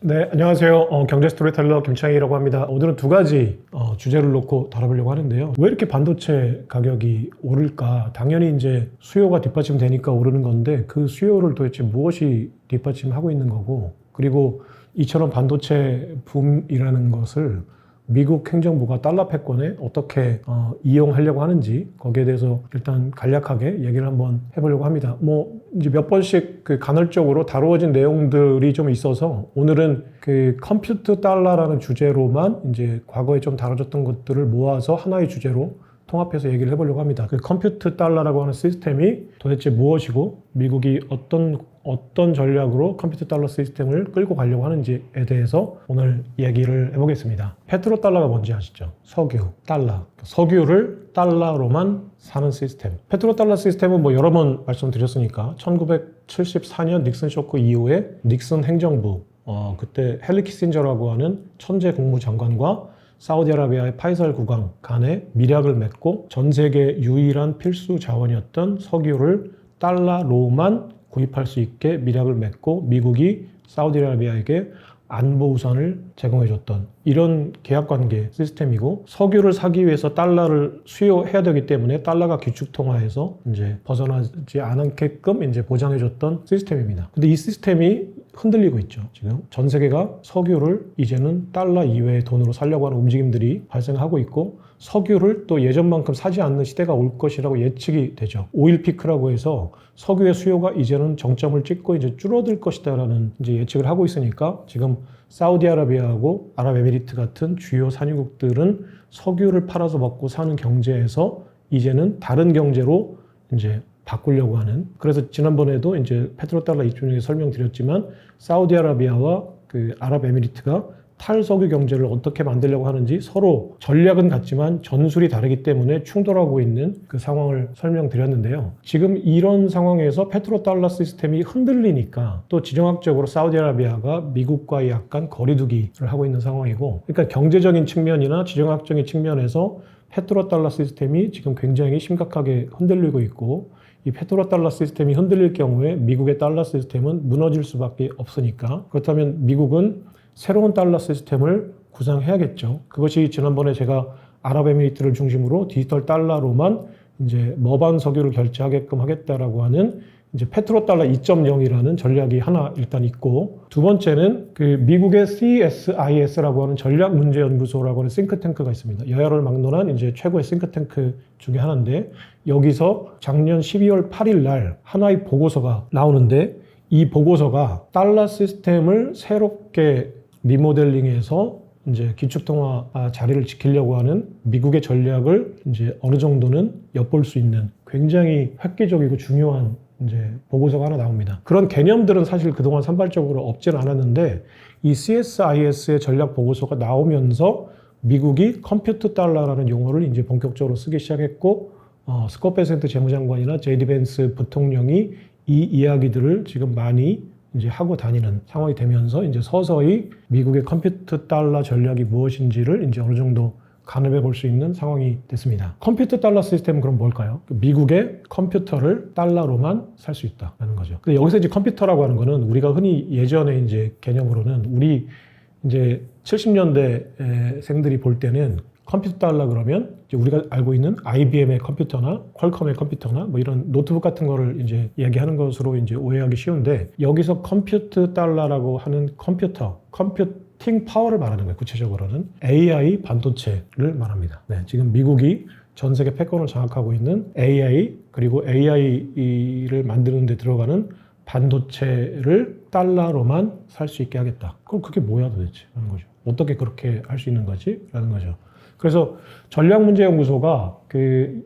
네, 안녕하세요. 경제 스토리텔러 김창희라고 합니다. 오늘은 두 가지 주제를 놓고 다뤄보려고 하는데요. 왜 이렇게 반도체 가격이 오를까? 당연히 이제 수요가 뒷받침되니까 오르는 건데 그 수요를 도대체 무엇이 뒷받침하고 있는 거고, 그리고 이처럼 반도체 붐이라는 것을 미국 행정부가 달러 패권에 어떻게 이용하려고 하는지, 거기에 대해서 일단 간략하게 얘기를 한번 해보려고 합니다. 이제 몇 번씩 간헐적으로 다루어진 내용들이 좀 있어서 오늘은 컴퓨트 달러라는 주제로만 이제 과거에 좀 다뤄졌던 것들을 모아서 하나의 주제로 통합해서 얘기를 해보려고 합니다. 컴퓨트 달러라고 하는 시스템이 도대체 무엇이고, 미국이 어떤 전략으로 컴퓨터 달러 시스템을 끌고 가려고 하는지에 대해서 오늘 얘기를 해보겠습니다. 페트로 달러가 뭔지 아시죠? 석유, 달러. 석유를 달러로만 사는 시스템. 페트로 달러 시스템은 여러 번 말씀드렸으니까 1974년 닉슨 쇼크 이후에 닉슨 행정부, 그때 헨리 키신저라고 하는 천재 국무장관과 사우디아라비아의 파이살 국왕 간에 밀약을 맺고 전 세계 유일한 필수 자원이었던 석유를 달러로만 구입할 수 있게 밀약을 맺고 미국이 사우디아라비아에게 안보 우선을 제공해줬던 이런 계약관계 시스템이고, 석유를 사기 위해서 달러를 수요해야 되기 때문에 달러가 기축통화에서 이제 벗어나지 않게끔 이제 보장해줬던 시스템입니다. 근데 이 시스템이 흔들리고 있죠. 지금 전 세계가 석유를 이제는 달러 이외의 돈으로 사려고 하는 움직임들이 발생하고 있고, 석유를 또 예전만큼 사지 않는 시대가 올 것이라고 예측이 되죠. 오일 피크라고 해서 석유의 수요가 이제는 정점을 찍고 이제 줄어들 것이다라는 이제 예측을 하고 있으니까, 지금 사우디아라비아하고 아랍에미리트 같은 주요 산유국들은 석유를 팔아서 먹고 사는 경제에서 이제는 다른 경제로 이제 바꾸려고 하는. 그래서 지난번에도 이제 페트로달러 이쪽에 설명드렸지만, 사우디아라비아와 아랍에미리트가 탈석유 경제를 어떻게 만들려고 하는지 서로 전략은 같지만 전술이 다르기 때문에 충돌하고 있는 그 상황을 설명드렸는데요. 지금 이런 상황에서 페트로달러 시스템이 흔들리니까 또 지정학적으로 사우디아라비아가 미국과 약간 거리두기를 하고 있는 상황이고, 그러니까 경제적인 측면이나 지정학적인 측면에서 페트로달러 시스템이 지금 굉장히 심각하게 흔들리고 있고, 이 페트로달러 시스템이 흔들릴 경우에 미국의 달러 시스템은 무너질 수밖에 없으니까, 그렇다면 미국은 새로운 달러 시스템을 구상해야겠죠. 그것이 지난번에 제가 아랍에미리트를 중심으로 디지털 달러로만 이제 머반 석유를 결제하게끔 하겠다라고 하는 이제 페트로달러 2.0이라는 전략이 하나 일단 있고, 두 번째는 미국의 CSIS라고 하는 전략문제연구소라고 하는 싱크탱크가 있습니다. 여야를 막론한 이제 최고의 싱크탱크 중에 하나인데, 여기서 작년 12월 8일 날 하나의 보고서가 나오는데, 이 보고서가 달러 시스템을 새롭게 리모델링해서 이제 기축통화 자리를 지키려고 하는 미국의 전략을 이제 어느 정도는 엿볼 수 있는 굉장히 획기적이고 중요한 이제 보고서가 하나 나옵니다. 그런 개념들은 사실 그동안 산발적으로 없지는 않았는데, 이 CSIS의 전략 보고서가 나오면서 미국이 컴퓨터 달러라는 용어를 이제 본격적으로 쓰기 시작했고, 스콧 베센트 재무장관이나 제이디 벤스 부통령이 이 이야기들을 지금 많이 이제 하고 다니는 상황이 되면서 이제 서서히 미국의 컴퓨터 달러 전략이 무엇인지를 이제 어느 정도 가늠해 볼 수 있는 상황이 됐습니다. 컴퓨터 달러 시스템은 그럼 뭘까요? 미국의 컴퓨터를 달러로만 살 수 있다는 거죠. 근데 여기서 이제 컴퓨터라고 하는 거는 우리가 흔히 예전에 이제 개념으로는 우리 이제 70년대 생들이 볼 때는 컴퓨터 달러 그러면 이제 우리가 알고 있는 IBM의 컴퓨터나 퀄컴의 컴퓨터나 이런 노트북 같은 거를 이제 얘기하는 것으로 이제 오해하기 쉬운데, 여기서 컴퓨터 달러라고 하는 컴퓨팅 파워를 말하는 거예요. 구체적으로는 AI 반도체를 말합니다. 네, 지금 미국이 전 세계 패권을 장악하고 있는 AI, 그리고 AI를 만드는 데 들어가는 반도체를 달러로만 살 수 있게 하겠다. 그럼 그게 뭐야 도대체? 라는 거죠. 어떻게 그렇게 할 수 있는 거지? 라는 거죠. 그래서 전략문제연구소가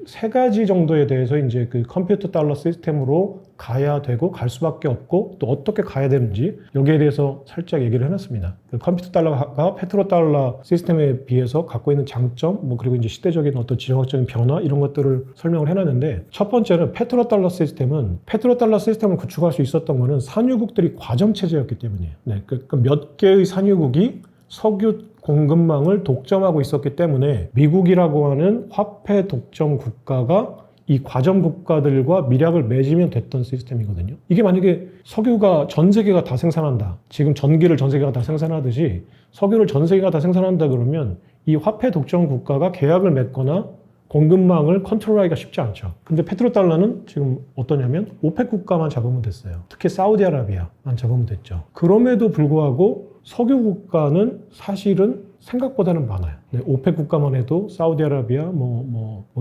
세 가지 정도에 대해서 이제 컴퓨터 달러 시스템으로 가야 되고 갈 수밖에 없고, 또 어떻게 가야 되는지 여기에 대해서 살짝 얘기를 해놨습니다. 컴퓨터 달러가 페트로 달러 시스템에 비해서 갖고 있는 장점, 그리고 이제 시대적인 어떤 지정학적인 변화 이런 것들을 설명을 해놨는데, 첫 번째는 페트로 달러 시스템을 구축할 수 있었던 거는 산유국들이 과점 체제였기 때문이에요. 네, 몇 개의 산유국이 석유 공급망을 독점하고 있었기 때문에 미국이라고 하는 화폐 독점 국가가 이 과점 국가들과 밀약을 맺으면 됐던 시스템이거든요. 이게 만약에 석유가 전 세계가 다 생산한다. 지금 전기를 전 세계가 다 생산하듯이 석유를 전 세계가 다 생산한다 그러면 이 화폐 독점 국가가 계약을 맺거나 공급망을 컨트롤하기가 쉽지 않죠. 근데 페트로달러는 지금 어떠냐면 오펙 국가만 잡으면 됐어요. 특히 사우디아라비아만 잡으면 됐죠. 그럼에도 불구하고 석유 국가는 사실은 생각보다는 많아요. 네, 오펙 국가만 해도 사우디아라비아,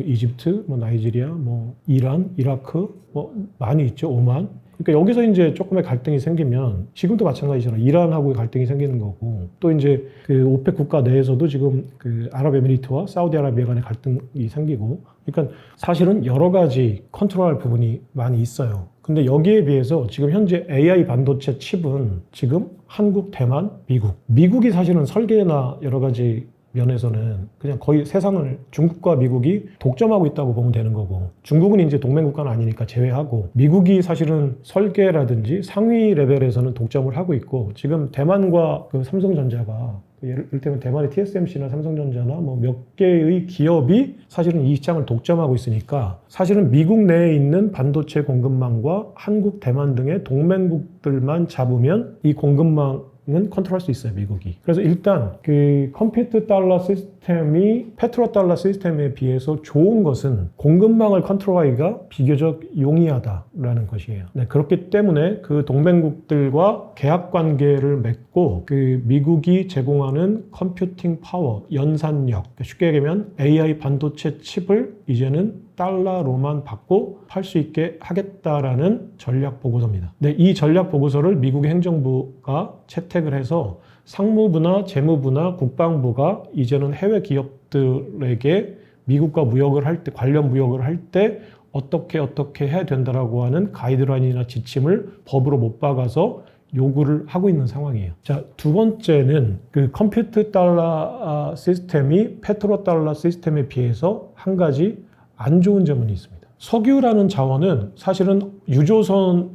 이집트, 나이지리아, 이란, 이라크, 많이 있죠. 오만. 그러니까 여기서 이제 조금의 갈등이 생기면 지금도 마찬가지잖아요. 이란하고 갈등이 생기는 거고 또 이제 그 오펙 국가 내에서도 지금 그 아랍에미리트와 사우디아라비아 간의 갈등이 생기고 그러니까 사실은 여러 가지 컨트롤할 부분이 많이 있어요. 근데 여기에 비해서 지금 현재 AI 반도체 칩은 지금 한국, 대만, 미국이 사실은 설계나 여러 가지 면에서는 그냥 거의 세상을 중국과 미국이 독점하고 있다고 보면 되는 거고 중국은 이제 동맹국가는 아니니까 제외하고 미국이 사실은 설계라든지 상위 레벨에서는 독점을 하고 있고 지금 대만과 그 삼성전자가 예를 들면 대만의 TSMC나 삼성전자나 몇 개의 기업이 사실은 이 시장을 독점하고 있으니까 사실은 미국 내에 있는 반도체 공급망과 한국, 대만 등의 동맹국들만 잡으면 이 공급망은 컨트롤할 수 있어요, 미국이. 그래서 일단 그 컴퓨터 달러 시스템이 페트로 달러 시스템에 비해서 좋은 것은 공급망을 컨트롤하기가 비교적 용이하다라는 것이에요. 네, 그렇기 때문에 그 동맹국들과 계약 관계를 맺고 그 미국이 제공하는 컴퓨팅 파워, 연산력, 쉽게 얘기하면 AI 반도체 칩을 이제는 달러로만 받고 팔 수 있게 하겠다라는 전략 보고서입니다. 네, 이 전략 보고서를 미국의 행정부가 채택을 해서 상무부나 재무부나 국방부가 이제는 해외 기업들에게 미국과 무역을 할 때, 관련 무역을 할 때 어떻게 해야 된다라고 하는 가이드라인이나 지침을 법으로 못 박아서 요구를 하고 있는 상황이에요. 자, 두 번째는 그 컴퓨터 달러 시스템이 페트로 달러 시스템에 비해서 한 가지 안 좋은 점은 있습니다. 석유라는 자원은 사실은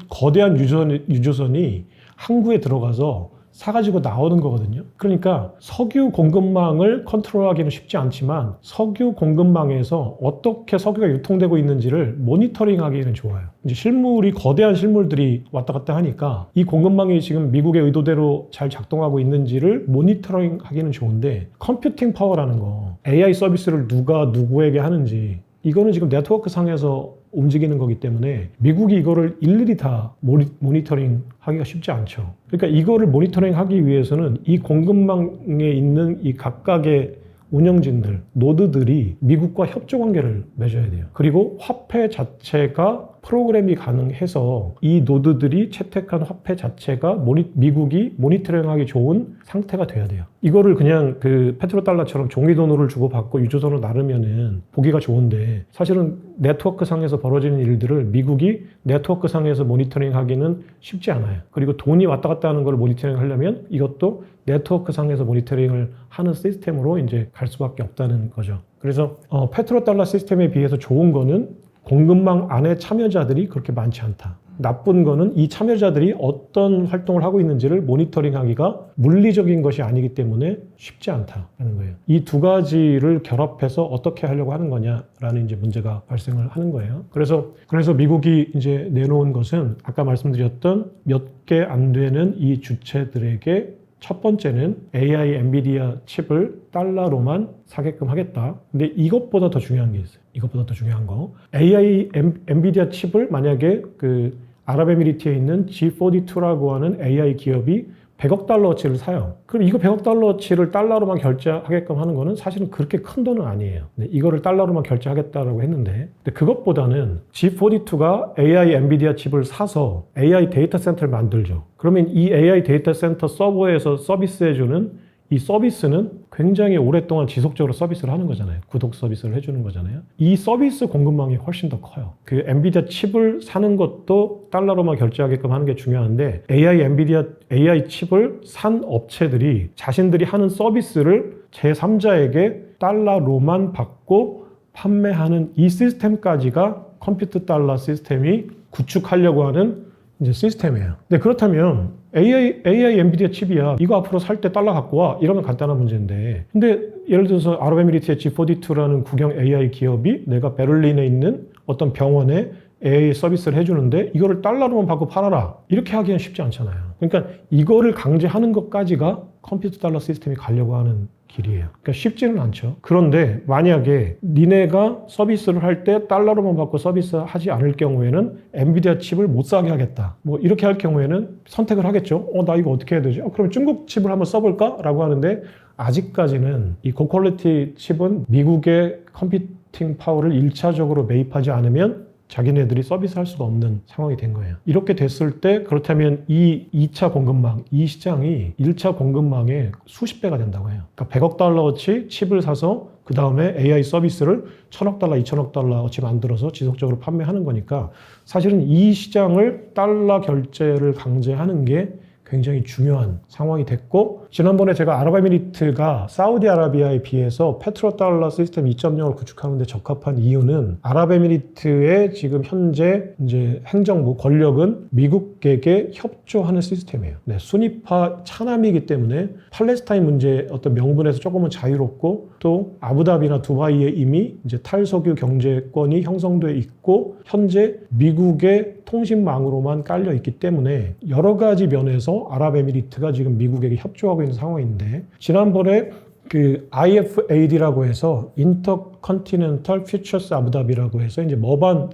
거대한 유조선이 항구에 들어가서 사가지고 나오는 거거든요. 그러니까 석유 공급망을 컨트롤하기는 쉽지 않지만 석유 공급망에서 어떻게 석유가 유통되고 있는지를 모니터링하기는 좋아요. 이제 거대한 실물들이 왔다 갔다 하니까 이 공급망이 지금 미국의 의도대로 잘 작동하고 있는지를 모니터링하기는 좋은데 컴퓨팅 파워라는 거, AI 서비스를 누가 누구에게 하는지 이거는 지금 네트워크 상에서 움직이는 거기 때문에 미국이 이거를 일일이 다 모니터링 하기가 쉽지 않죠. 그러니까 이거를 모니터링 하기 위해서는 이 공급망에 있는 이 각각의 운영진들, 노드들이 미국과 협조 관계를 맺어야 돼요. 그리고 화폐 자체가 프로그램이 가능해서 이 노드들이 채택한 화폐 자체가 미국이 모니터링하기 좋은 상태가 돼야 돼요. 이거를 그냥 그 페트로달러처럼 종이돈으로 주고받고 유조선으로 나르면은 보기가 좋은데 사실은 네트워크 상에서 벌어지는 일들을 미국이 네트워크 상에서 모니터링 하기는 쉽지 않아요. 그리고 돈이 왔다 갔다 하는 걸 모니터링 하려면 이것도 네트워크 상에서 모니터링을 하는 시스템으로 이제 갈 수밖에 없다는 거죠. 그래서 페트로달러 시스템에 비해서 좋은 거는 공급망 안에 참여자들이 그렇게 많지 않다. 나쁜 거는 이 참여자들이 어떤 활동을 하고 있는지를 모니터링하기가 물리적인 것이 아니기 때문에 쉽지 않다는 거예요. 이 두 가지를 결합해서 어떻게 하려고 하는 거냐라는 이제 문제가 발생을 하는 거예요. 그래서 미국이 이제 내놓은 것은 아까 말씀드렸던 몇 개 안 되는 이 주체들에게 첫 번째는 AI 엔비디아 칩을 달러로만 사게끔 하겠다. 근데 이것보다 더 중요한 게 있어요. 이것보다 더 중요한 거. AI 엔비디아 칩을 만약에 그 아랍에미리트에 있는 G42라고 하는 AI 기업이 100억 달러어치를 사요. 그럼 이거 100억 달러어치를 달러로만 결제하게끔 하는 거는 사실은 그렇게 큰 돈은 아니에요. 이거를 달러로만 결제하겠다라고 했는데 근데 그것보다는 G42가 AI 엔비디아 칩을 사서 AI 데이터 센터를 만들죠. 그러면 이 AI 데이터 센터 서버에서 서비스해주는 이 서비스는 굉장히 오랫동안 지속적으로 서비스를 하는 거잖아요. 구독 서비스를 해주는 거잖아요. 이 서비스 공급망이 훨씬 더 커요. 그 엔비디아 칩을 사는 것도 달러로만 결제하게끔 하는 게 중요한데 AI 칩을 산 업체들이 자신들이 하는 서비스를 제3자에게 달러로만 받고 판매하는 이 시스템까지가 컴퓨터 달러 시스템이 구축하려고 하는 이제 시스템이에요. 근데 그렇다면 AI 엔비디아 칩이야. 이거 앞으로 살 때 달러 갖고 와. 이러면 간단한 문제인데. 근데 예를 들어서 아랍에미리트의 G42라는 국영 AI 기업이 내가 베를린에 있는 어떤 병원에 AI 서비스를 해주는데 이거를 달러로만 받고 팔아라. 이렇게 하기는 쉽지 않잖아요. 그러니까 이거를 강제하는 것까지가 컴퓨터 달러 시스템이 가려고 하는 길이에요. 그러니까 쉽지는 않죠. 그런데 만약에 니네가 서비스를 할 때 달러로만 받고 서비스 하지 않을 경우에는 엔비디아 칩을 못 사게 하겠다. 뭐 이렇게 할 경우에는 선택을 하겠죠. 나 이거 어떻게 해야 되지? 그럼 중국 칩을 한번 써볼까? 라고 하는데 아직까지는 이 고퀄리티 칩은 미국의 컴퓨팅 파워를 1차적으로 매입하지 않으면 자기네들이 서비스할 수가 없는 상황이 된 거예요. 이렇게 됐을 때 그렇다면 이 2차 공급망, 이 시장이 1차 공급망의 수십 배가 된다고 해요. 그러니까 100억 달러어치 칩을 사서 그 다음에 AI 서비스를 1000억 달러, 2000억 달러어치 만들어서 지속적으로 판매하는 거니까 사실은 이 시장을 달러 결제를 강제하는 게 굉장히 중요한 상황이 됐고, 지난번에 제가 아랍에미리트가 사우디아라비아에 비해서 페트로달러 시스템 2.0을 구축하는 데 적합한 이유는 아랍에미리트의 지금 현재 이제 행정부 권력은 미국에게 협조하는 시스템이에요. 네, 순위파 차남이기 때문에 팔레스타인 문제 어떤 명분에서 조금은 자유롭고, 또 아부다비나 두바이에 이미 이제 탈석유 경제권이 형성돼 있고 현재 미국의 통신망으로만 깔려 있기 때문에 여러 가지 면에서 아랍에미리트가 지금 미국에게 협조하고 있는 상황인데, 지난번에 그 IFAD라고 해서 인터컨티넨탈 퓨처스 아부다비라고 해서 이제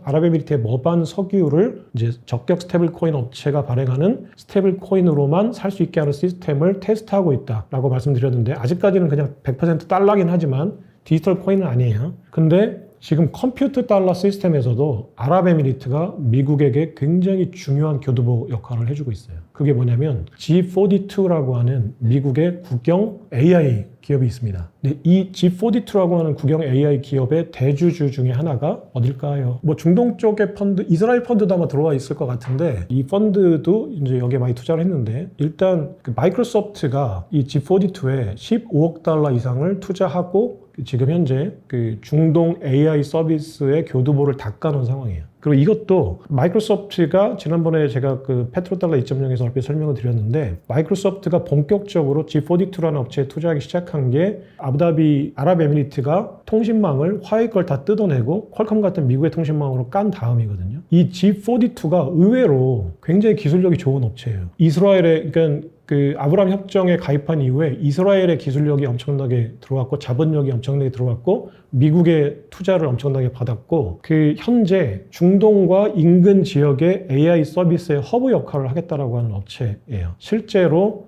아랍에미리트의 머반 석유를 이제 적격 스테이블 코인 업체가 발행하는 스테이블 코인으로만 살 수 있게 하는 시스템을 테스트하고 있다라고 말씀드렸는데, 아직까지는 그냥 100% 달러긴 하지만 디지털 코인은 아니에요. 근데 지금 컴퓨터 달러 시스템에서도 아랍에미리트가 미국에게 굉장히 중요한 교두보 역할을 해주고 있어요. 그게 뭐냐면 G42라고 하는 미국의 국영 AI 기업이 있습니다. 근데 이 G42라고 하는 국영 AI 기업의 대주주 중에 하나가 어딜까요? 뭐 중동 쪽의 펀드, 이스라엘 펀드도 아마 들어와 있을 것 같은데, 이 펀드도 이제 여기에 많이 투자를 했는데, 일단 그 마이크로소프트가 이 G42에 15억 달러 이상을 투자하고 지금 현재 그 중동 AI 서비스의 교두보를 닦아놓은 상황이에요. 그리고 이것도 마이크로소프트가 지난번에 제가 그 페트로달러 2.0에서 얼핏 설명을 드렸는데, 마이크로소프트가 본격적으로 G42라는 업체에 투자하기 시작한 게 아부다비 아랍에미리트가 통신망을 화웨이 걸 다 뜯어내고 퀄컴 같은 미국의 통신망으로 깐 다음이거든요. 이 G42가 의외로 굉장히 기술력이 좋은 업체예요. 이스라엘에, 그러니까 그 아브라함 협정에 가입한 이후에 이스라엘의 기술력이 엄청나게 들어왔고 자본력이 엄청나게 들어왔고 미국의 투자를 엄청나게 받았고, 그 현재 중동과 인근 지역의 AI 서비스의 허브 역할을 하겠다라고 하는 업체예요. 실제로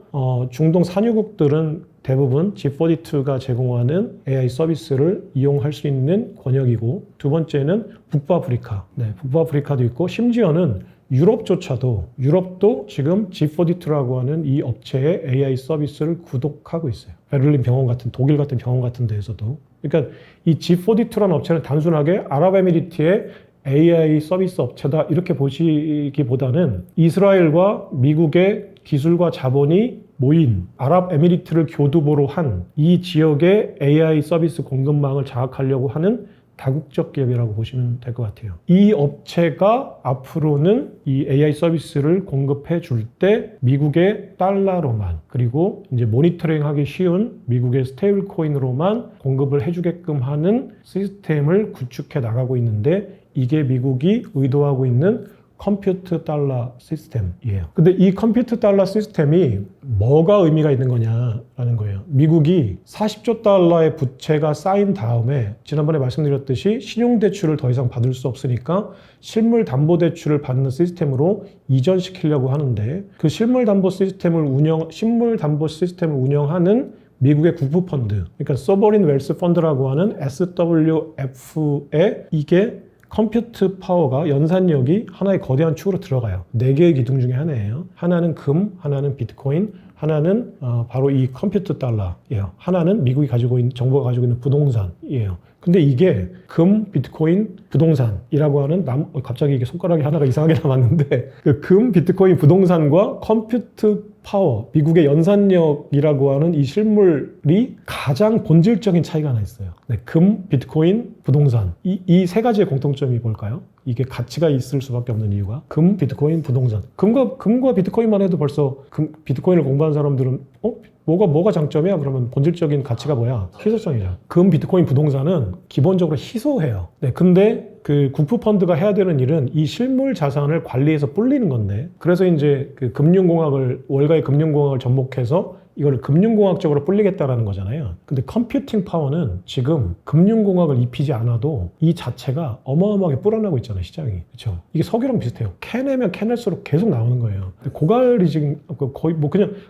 중동 산유국들은 대부분 G42가 제공하는 AI 서비스를 이용할 수 있는 권역이고, 두 번째는 북부아프리카. 네, 북부아프리카도 있고, 심지어는 유럽도 지금 G42라고 하는 이 업체의 AI 서비스를 구독하고 있어요. 베를린 병원 같은, 독일 같은 병원 같은 데에서도. 그러니까 이 G42라는 업체는 단순하게 아랍에미리트의 AI 서비스 업체다 이렇게 보시기보다는 이스라엘과 미국의 기술과 자본이 모인 아랍에미리트를 교두보로 한 이 지역의 AI 서비스 공급망을 장악하려고 하는 다국적 기업이라고 보시면 될 것 같아요. 이 업체가 앞으로는 이 AI 서비스를 공급해 줄 때 미국의 달러로만, 그리고 이제 모니터링하기 쉬운 미국의 스테이블 코인으로만 공급을 해주게끔 하는 시스템을 구축해 나가고 있는데, 이게 미국이 의도하고 있는 컴퓨터 달러 시스템이에요. 근데 이 컴퓨터 달러 시스템이 뭐가 의미가 있는 거냐라는 거예요. 미국이 40조 달러의 부채가 쌓인 다음에 지난번에 말씀드렸듯이 신용대출을 더 이상 받을 수 없으니까 실물담보대출을 받는 시스템으로 이전시키려고 하는데, 그 실물담보 시스템을 운영하는 미국의 국부펀드, 그러니까 소버린 웰스 펀드라고 하는 SWF에 이게 컴퓨트 파워가, 연산력이 하나의 거대한 축으로 들어가요. 4개의 기둥 중에 하나예요. 하나는 금, 하나는 비트코인, 하나는 바로 이 컴퓨터 달러예요. 하나는 미국이 가지고 있는, 정부가 가지고 있는 부동산이에요. 근데 이게 금, 비트코인, 부동산이라고 하는 갑자기 이게 손가락이 하나가 이상하게 남았는데, 그 금, 비트코인, 부동산과 컴퓨터 파워, 미국의 연산력이라고 하는 이 실물이 가장 본질적인 차이가 하나 있어요. 네, 금, 비트코인, 부동산. 이 세 가지의 공통점이 뭘까요? 이게 가치가 있을 수밖에 없는 이유가 금, 비트코인, 부동산. 금과 비트코인만 해도 벌써 비트코인을 공부하는 사람들은 뭐가 장점이야? 그러면 본질적인 가치가 뭐야? 희소성이야. 금, 비트코인, 부동산은 기본적으로 희소해요. 네, 근데 그 국부 펀드가 해야 되는 일은 이 실물 자산을 관리해서 불리는 건데, 그래서 이제 그 월가의 금융공학을 접목해서 이걸 금융공학적으로 불리겠다라는 거잖아요. 근데 컴퓨팅 파워는 지금 금융공학을 입히지 않아도 이 자체가 어마어마하게 불어나고 있잖아요, 시장이. 그렇죠? 이게 석유랑 비슷해요. 캐내면 캐낼수록 계속 나오는 거예요. 고갈이 지금 거의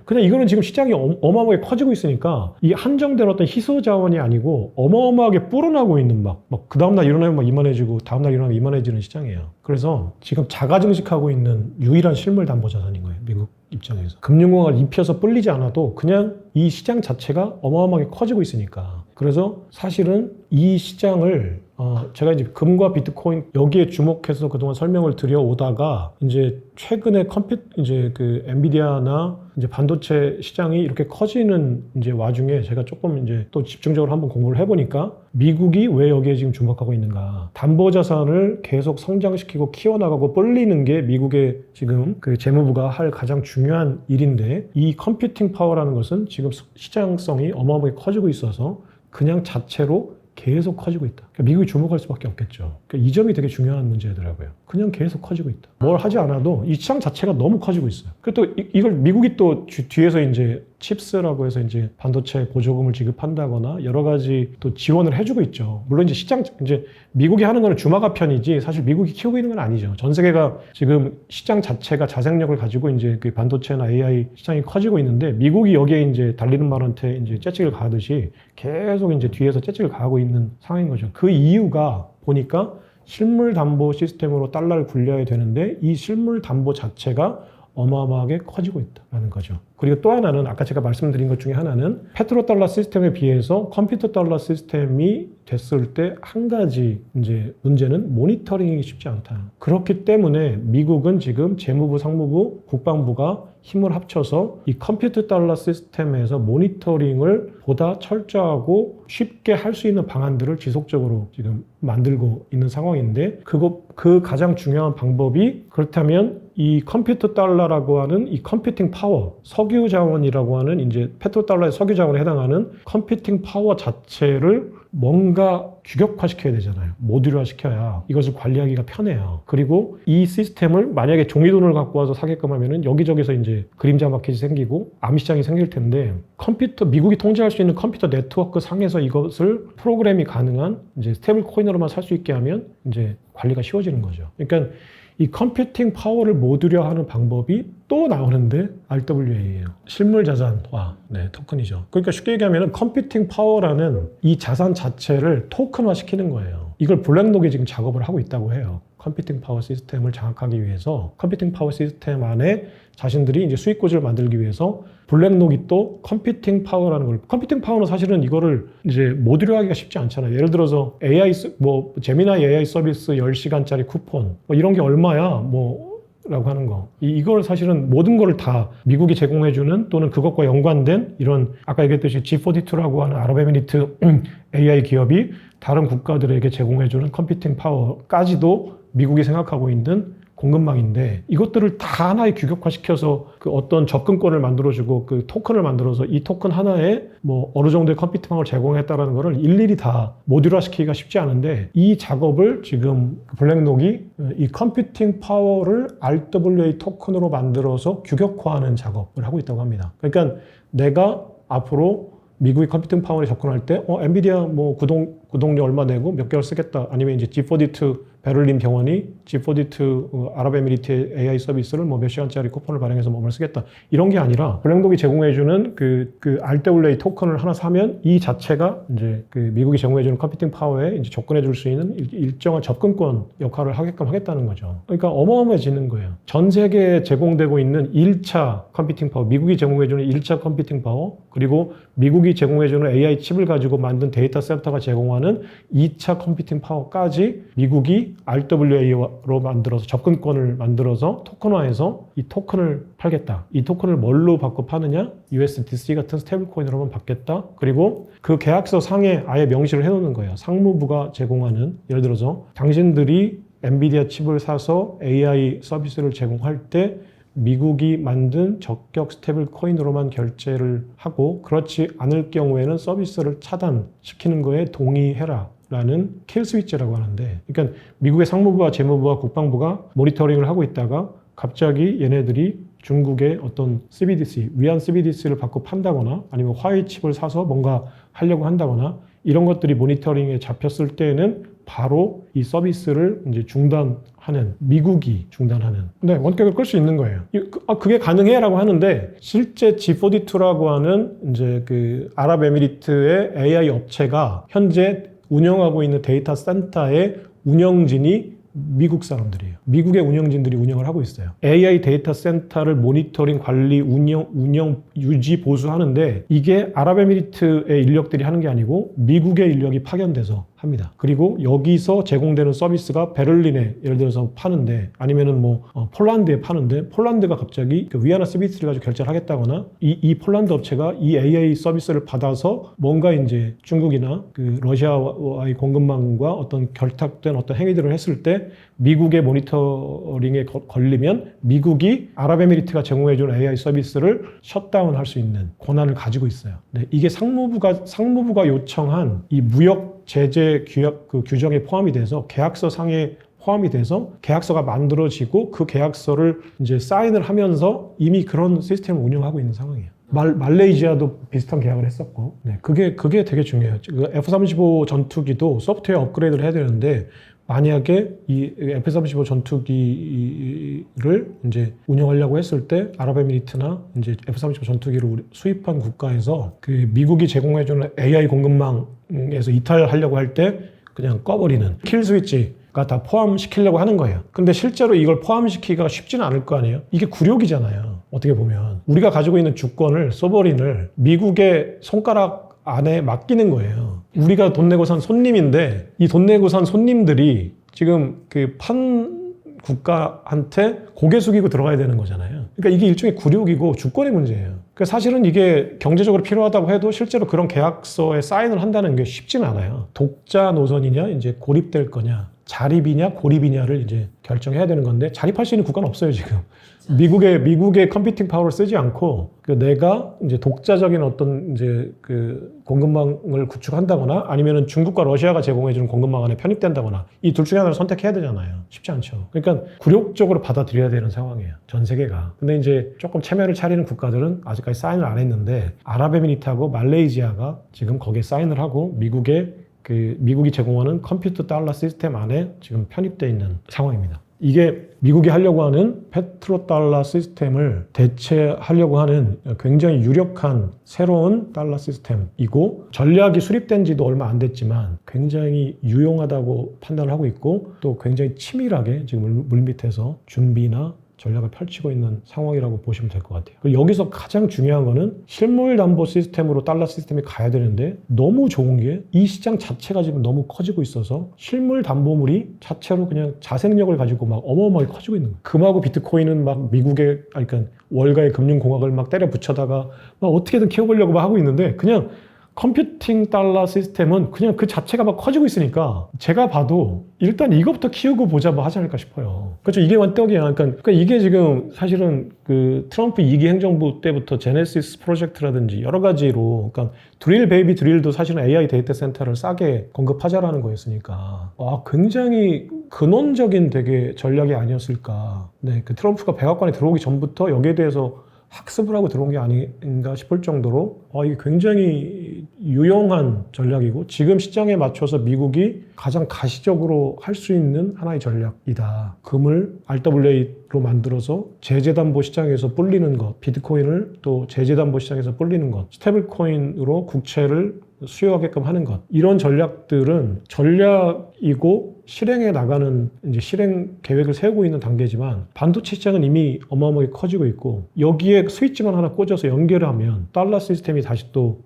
그냥 이거는 지금 시장이 어마어마하게 커지고 있으니까 이 한정된 어떤 희소 자원이 아니고 어마어마하게 불어나고 있는 막 그 다음날 일어나면 막 이만해지고 다음날 일어나면 이만해지는 시장이에요. 그래서 지금 자가 증식하고 있는 유일한 실물 담보 자산인 거예요, 미국 입장에서. 금융공학을 입혀서 불리지 않아도 그냥 이 시장 자체가 어마어마하게 커지고 있으니까. 그래서 사실은 이 시장을 제가 이제 금과 비트코인 여기에 주목해서 그동안 설명을 드려오다가 이제 최근에 이제 그 엔비디아나 이제 반도체 시장이 이렇게 커지는 이제 와중에 제가 조금 이제 또 집중적으로 한번 공부를 해보니까 미국이 왜 여기에 지금 주목하고 있는가. 담보자산을 계속 성장시키고 키워나가고 불리는 게 미국의 지금 그 재무부가 할 가장 중요한 일인데, 이 컴퓨팅 파워라는 것은 지금 시장성이 어마어마하게 커지고 있어서 그냥 자체로 계속 커지고 있다. 그러니까 미국이 주목할 수밖에 없겠죠. 그러니까 이 점이 되게 중요한 문제더라고요. 그냥 계속 커지고 있다. 뭘 하지 않아도 이 시장 자체가 너무 커지고 있어요. 그리고 또 이걸 미국이 또 뒤에서 이제 칩스라고 해서 이제 반도체 보조금을 지급한다거나 여러 가지 또 지원을 해주고 있죠. 물론 이제 미국이 하는 거는 주마가 편이지 사실 미국이 키우고 있는 건 아니죠. 전 세계가 지금 시장 자체가 자생력을 가지고 이제 그 반도체나 AI 시장이 커지고 있는데, 미국이 여기에 이제 달리는 말한테 이제 째찍을 가듯이 계속 이제 뒤에서 째찍을 가고 있는 상황인 거죠. 그 이유가 보니까 실물 담보 시스템으로 달러를 굴려야 되는데 이 실물 담보 자체가 어마어마하게 커지고 있다는 거죠. 그리고 또 하나는 아까 제가 말씀드린 것 중에 하나는 페트로달러 시스템에 비해서 컴퓨터 달러 시스템이 됐을 때 한 가지 이제 문제는 모니터링이 쉽지 않다. 그렇기 때문에 미국은 지금 재무부, 상무부, 국방부가 힘을 합쳐서 이 컴퓨터 달러 시스템에서 모니터링을 보다 철저하고 쉽게 할 수 있는 방안들을 지속적으로 지금 만들고 있는 상황인데, 그 가장 중요한 방법이, 그렇다면 이 컴퓨터 달러라고 하는 이 컴퓨팅 파워, 석유 자원이라고 하는 이제 페트로달러의 석유 자원에 해당하는 컴퓨팅 파워 자체를 뭔가 규격화시켜야 되잖아요. 모듈화 시켜야 이것을 관리하기가 편해요. 그리고 이 시스템을 만약에 종이돈을 갖고 와서 사게끔 하면은 여기저기서 이제 그림자 마켓이 생기고 암시장이 생길 텐데, 미국이 통제할 수 있는 컴퓨터 네트워크 상에서 이것을 프로그램이 가능한 이제 스테이블 코인으로만 살 수 있게 하면 이제 관리가 쉬워지는 거죠. 그러니까 이 컴퓨팅 파워를 모듈화하는 방법이 또 나오는데 RWA예요. 실물 자산화, 토큰이죠. 그러니까 쉽게 얘기하면 컴퓨팅 파워라는 이 자산 자체를 토큰화 시키는 거예요. 이걸 블랙록이 지금 작업을 하고 있다고 해요. 컴퓨팅 파워 시스템을 장악하기 위해서 컴퓨팅 파워 시스템 안에 자신들이 이제 수익 구조를 만들기 위해서 블랙록이 또 컴퓨팅 파워라는 걸, 컴퓨팅 파워는 사실은 이거를 이제 모듈화하기가 쉽지 않잖아요. 예를 들어서 제미나이 AI 서비스 10시간짜리 쿠폰 이런 게 얼마야 라고 하는 거. 이걸 사실은 모든 거를 다 미국이 제공해주는 또는 그것과 연관된 이런 아까 얘기했듯이 G42라고 하는 아랍에미리트 AI 기업이 다른 국가들에게 제공해주는 컴퓨팅 파워까지도 미국이 생각하고 있는 공급망인데, 이것들을 다 하나에 규격화시켜서 그 어떤 접근권을 만들어주고 그 토큰을 만들어서 이 토큰 하나에 어느 정도의 컴퓨팅을 제공했다라는 거를 일일이 다 모듈화 시키기가 쉽지 않은데, 이 작업을 지금 블랙록이 이 컴퓨팅 파워를 RWA 토큰으로 만들어서 규격화하는 작업을 하고 있다고 합니다. 그러니까 내가 앞으로 미국이 컴퓨팅 파워에 접근할 때 엔비디아 구독료 얼마 내고 몇 개월 쓰겠다, 아니면 이제 G42 베를린 병원이 G42 아랍에미리트 AI 서비스를 몇 시간짜리 쿠폰을 발행해서 뭘 쓰겠다, 이런 게 아니라 블랙록이 제공해주는 그 RWA 토큰을 하나 사면 이 자체가 이제 그 미국이 제공해주는 컴퓨팅 파워에 이제 접근해줄 수 있는 일정한 접근권 역할을 하게끔 하겠다는 거죠. 그러니까 어마어마해지는 거예요. 전 세계에 제공되고 있는 1차 컴퓨팅 파워, 미국이 제공해주는 1차 컴퓨팅 파워, 그리고 미국이 제공해주는 AI 칩을 가지고 만든 데이터 센터가 제공하는 2차 컴퓨팅 파워까지 미국이 RWA로 만들어서 접근권을 만들어서 토큰화해서 이 토큰을 팔겠다. 이 토큰을 뭘로 바꿔 파느냐? USDC 같은 스테이블 코인으로만 받겠다. 그리고 그 계약서 상에 아예 명시를 해놓는 거예요. 상무부가 제공하는, 예를 들어서 당신들이 엔비디아 칩을 사서 AI 서비스를 제공할 때 미국이 만든 적격 스테이블 코인으로만 결제를 하고 그렇지 않을 경우에는 서비스를 차단시키는 거에 동의해라 라는 킬 스위치라고 하는데, 그러니까 미국의 상무부와 재무부와 국방부가 모니터링을 하고 있다가 갑자기 얘네들이 중국의 어떤 CBDC, 위안 CBDC를 받고 판다거나 아니면 화웨이 칩을 사서 뭔가 하려고 한다거나 이런 것들이 모니터링에 잡혔을 때에는 바로 이 서비스를 이제 중단하는, 미국이 중단하는, 네, 원격을 끌 수 있는 거예요. 그게 가능해라고 하는데 실제 G42라고 하는 이제 그 아랍에미리트의 AI 업체가 현재 운영하고 있는 데이터 센터의 운영진이 미국 사람들이에요. 미국의 운영진들이 운영을 하고 있어요. AI 데이터 센터를 모니터링, 관리, 운영, 유지, 보수하는데 이게 아랍에미리트의 인력들이 하는 게 아니고 미국의 인력이 파견돼서 합니다. 그리고 여기서 제공되는 서비스가 베를린에 예를 들어서 파는데 아니면은 뭐 폴란드에 파는데 폴란드가 갑자기 그 위안화 CBDC를 가지고 결제를 하겠다거나 이 폴란드 업체가 이 AI 서비스를 받아서 뭔가 이제 중국이나 그 러시아와의 공급망과 어떤 결탁된 어떤 행위들을 했을 때 미국의 모니터링에 걸리면 미국이 아랍에미리트가 제공해주는 AI 서비스를 셧다운할 수 있는 권한을 가지고 있어요. 네, 이게 상무부가 요청한 이 무역 제재 규정에 포함이 돼서 계약서 상에 포함이 돼서 계약서가 만들어지고 그 계약서를 이제 사인을 하면서 이미 그런 시스템을 운영하고 있는 상황이에요. 말레이시아도 비슷한 계약을 했었고, 네, 그게 되게 중요해요. F-35 전투기도 소프트웨어 업그레이드를 해야 되는데 만약에 이 F-35 전투기를 이제 운영하려고 했을 때 아랍에미리트나 이제 F-35 전투기를 수입한 국가에서 그 미국이 제공해주는 AI 공급망에서 이탈하려고 할 때 그냥 꺼버리는 킬 스위치가 다 포함시키려고 하는 거예요. 근데 실제로 이걸 포함시키기가 쉽지는 않을 거 아니에요. 이게 굴욕이잖아요. 어떻게 보면 우리가 가지고 있는 주권을, 소버린을 미국의 손가락 안에 맡기는 거예요. 우리가 돈 내고 산 손님인데 이 돈 내고 산 손님들이 지금 그 판 국가한테 고개 숙이고 들어가야 되는 거잖아요. 그러니까 이게 일종의 굴욕이고 주권의 문제예요. 그러니까 사실은 이게 경제적으로 필요하다고 해도 실제로 그런 계약서에 사인을 한다는 게 쉽지는 않아요. 독자 노선이냐 이제 고립될 거냐, 자립이냐 고립이냐를 이제 결정해야 되는 건데 자립할 수 있는 국가는 없어요 지금. 미국의 컴퓨팅 파워를 쓰지 않고 내가 이제 독자적인 어떤 이제 그 공급망을 구축한다거나 아니면은 중국과 러시아가 제공해주는 공급망 안에 편입된다거나 이 둘 중에 하나를 선택해야 되잖아요. 쉽지 않죠. 그러니까 굴욕적으로 받아들여야 되는 상황이에요. 전 세계가. 근데 이제 조금 체면을 차리는 국가들은 아직까지 사인을 안 했는데 아랍에미리트하고 말레이시아가 지금 거기에 사인을 하고 미국이 제공하는 컴퓨터 달러 시스템 안에 지금 편입되어 있는 상황입니다. 이게 미국이 하려고 하는 페트로달러 시스템을 대체하려고 하는 굉장히 유력한 새로운 달러 시스템이고 전략이 수립된 지도 얼마 안 됐지만 굉장히 유용하다고 판단을 하고 있고 또 굉장히 치밀하게 지금 물밑에서 준비나 전략을 펼치고 있는 상황이라고 보시면 될 것 같아요. 그리고 여기서 가장 중요한 거는 실물 담보 시스템으로 달러 시스템이 가야 되는데 너무 좋은 게 이 시장 자체가 지금 너무 커지고 있어서 실물 담보물이 자체로 그냥 자생력을 가지고 막 어마어마하게 커지고 있는 거예요. 금하고 비트코인은 막 미국의 그러니까 월가의 금융공학을 막 때려 붙여다가 막 어떻게든 키워보려고 막 하고 있는데 그냥 컴퓨팅 달러 시스템은 그냥 그 자체가 막 커지고 있으니까 제가 봐도 일단 이것부터 키우고 보자 뭐 하지 않을까 싶어요. 그렇죠. 이게 완떡이야. 그러니까 이게 지금 사실은 그 트럼프 2기 행정부 때부터 제네시스 프로젝트라든지 여러 가지로 그러니까 드릴 베이비 드릴도 사실은 AI 데이터 센터를 싸게 공급하자라는 거였으니까 굉장히 근원적인 되게 전략이 아니었을까. 네, 그 트럼프가 백악관에 들어오기 전부터 여기에 대해서 학습을 하고 들어온 게 아닌가 싶을 정도로 이게 굉장히 유용한 전략이고 지금 시장에 맞춰서 미국이 가장 가시적으로 할 수 있는 하나의 전략이다. 금을 RWA로 만들어서 제재담보 시장에서 불리는 것, 비트코인을 또 제재담보 시장에서 불리는 것, 스테이블코인으로 국채를 수요하게끔 하는 것. 이런 전략들은 전략이고 실행해 나가는 이제 실행 계획을 세우고 있는 단계지만 반도체 시장은 이미 어마어마하게 커지고 있고 여기에 스위치만 하나 꽂아서 연결을 하면 달러 시스템이 다시 또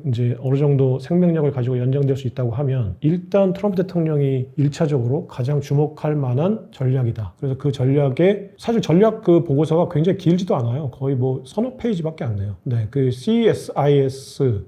이제 어느 정도 생명력을 가지고 연장될 수 있다고 하면 일단 트럼프 대통령이 1차적으로 가장 주목할 만한 전략이다. 그래서 그 전략에 사실 전략 그 보고서가 굉장히 길지도 않아요. 거의 뭐 서너 페이지밖에 안 돼요. 네, 그 CSIS라는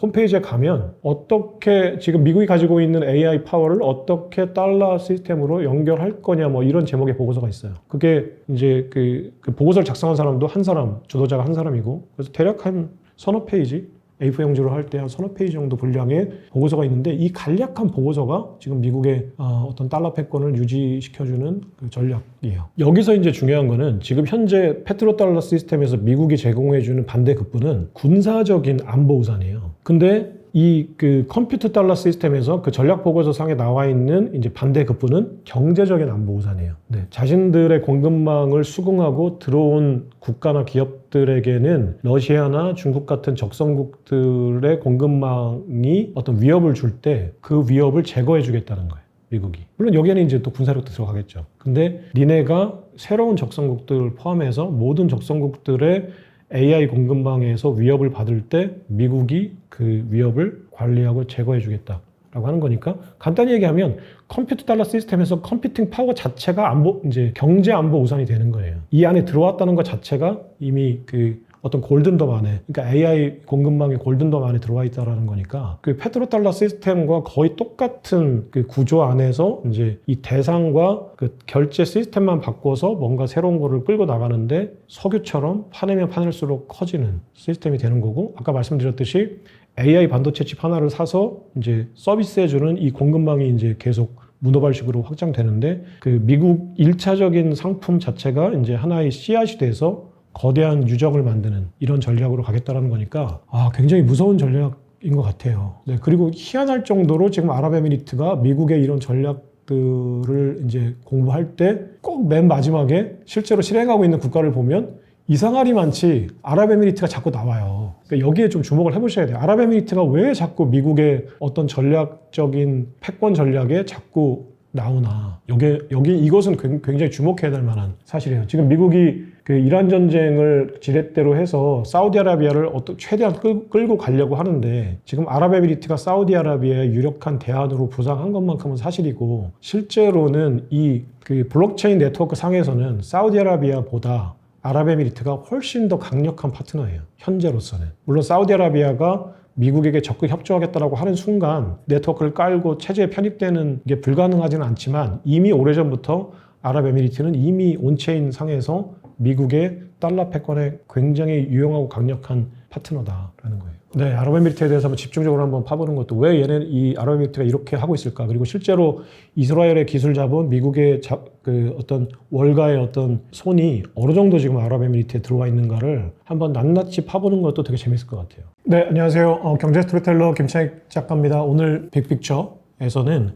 홈페이지에 가면 어떻게 지금 미국이 가지고 있는 AI 파워를 어떻게 어떻게 달러 시스템으로 연결할 거냐 뭐 이런 제목의 보고서가 있어요. 그게 이제 그 보고서를 작성한 사람도 한 사람, 주도자가 한 사람이고, 그래서 대략 한 서너 페이지, A4 용지로 할 때 한 서너 페이지 정도 분량의 보고서가 있는데, 이 간략한 보고서가 지금 미국의 어떤 달러 패권을 유지시켜주는 그 전략이에요. 여기서 이제 중요한 거는 지금 현재 페트로달러 시스템에서 미국이 제공해주는 반대 급부는 군사적인 안보 우산이에요. 근데 이 그 컴퓨터 달러 시스템에서 그 전략 보고서 상에 나와 있는 이제 반대 급부는 경제적인 안보 우산이에요. 네, 자신들의 공급망을 수긍하고 들어온 국가나 기업들에게는 러시아나 중국 같은 적성국들의 공급망이 어떤 위협을 줄 때 그 위협을 제거해 주겠다는 거예요. 미국이. 물론 여기에는 이제 또 군사력도 들어가겠죠. 근데 니네가 새로운 적성국들 포함해서 모든 적성국들의 AI 공급망에서 위협을 받을 때 미국이 그 위협을 관리하고 제거해 주겠다라고 하는 거니까, 간단히 얘기하면 컴퓨터 달러 시스템에서 컴퓨팅 파워 자체가 이제 경제 안보 우산이 되는 거예요. 이 안에 들어왔다는 것 자체가 이미 그 어떤 골든덤 안에, 그러니까 AI 공급망의 골든덤 안에 들어와 있다라는 거니까, 그 페트로달러 시스템과 거의 똑같은 그 구조 안에서 이제 이 대상과 그 결제 시스템만 바꿔서 뭔가 새로운 거를 끌고 나가는데 석유처럼 파내면 파낼수록 커지는 시스템이 되는 거고, 아까 말씀드렸듯이 AI 반도체 칩 하나를 사서 이제 서비스해주는 이 공급망이 이제 계속 문어발식으로 확장되는데, 그 미국 1차적인 상품 자체가 이제 하나의 씨앗이 돼서 거대한 유적을 만드는 이런 전략으로 가겠다라는 거니까, 굉장히 무서운 전략인 것 같아요. 네, 그리고 희한할 정도로 지금 아랍에미리트가 미국의 이런 전략들을 이제 공부할 때 꼭 맨 마지막에 실제로 실행하고 있는 국가를 보면 이상하리 많지 아랍에미리트가 자꾸 나와요. 그러니까 여기에 좀 주목을 해보셔야 돼요. 아랍에미리트가 왜 자꾸 미국의 어떤 전략적인 패권 전략에 자꾸 나오나. 여기 이것은 굉장히 주목해야 될 만한 사실이에요. 지금 미국이 그 이란 전쟁을 지렛대로 해서 사우디아라비아를 최대한 끌고 가려고 하는데, 지금 아랍에미리트가 사우디아라비아의 유력한 대안으로 부상한 것만큼은 사실이고, 실제로는 이 그 블록체인 네트워크 상에서는 사우디아라비아보다 아랍에미리트가 훨씬 더 강력한 파트너예요. 현재로서는. 물론 사우디아라비아가 미국에게 적극 협조하겠다라고 하는 순간 네트워크를 깔고 체제에 편입되는 게 불가능하지는 않지만, 이미 오래전부터 아랍에미리트는 이미 온체인 상에서 미국의 달러 패권에 굉장히 유용하고 강력한 파트너다라는 거예요. 네, 아랍에미리트에 대해서 한번 집중적으로 한번 파보는 것도, 왜 얘는 이 아랍에미리트가 이렇게 하고 있을까? 그리고 실제로 이스라엘의 기술 자본, 미국의 그 어떤 월가의 어떤 손이 어느 정도 지금 아랍에미리트에 들어와 있는가를 한번 낱낱이 파보는 것도 되게 재밌을 것 같아요. 네, 안녕하세요. 경제 스토리텔러 김창익 작가입니다. 오늘 빅픽처에서는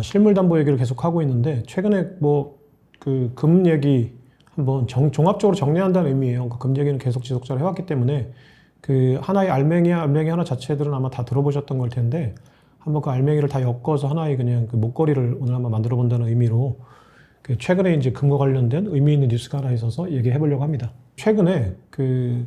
실물 담보 얘기를 계속 하고 있는데, 최근에 뭐 그 금 얘기 한번 종합적으로 정리한다는 의미예요. 그 금 얘기는 계속 지속적으로 해왔기 때문에 그 하나의 알맹이 하나 자체들은 아마 다 들어보셨던 걸 텐데, 한번 그 알맹이를 다 엮어서 하나의 그냥 그 목걸이를 오늘 한번 만들어 본다는 의미로, 그 최근에 이제 금과 관련된 의미 있는 뉴스가 하나 있어서 얘기해 보려고 합니다. 최근에 그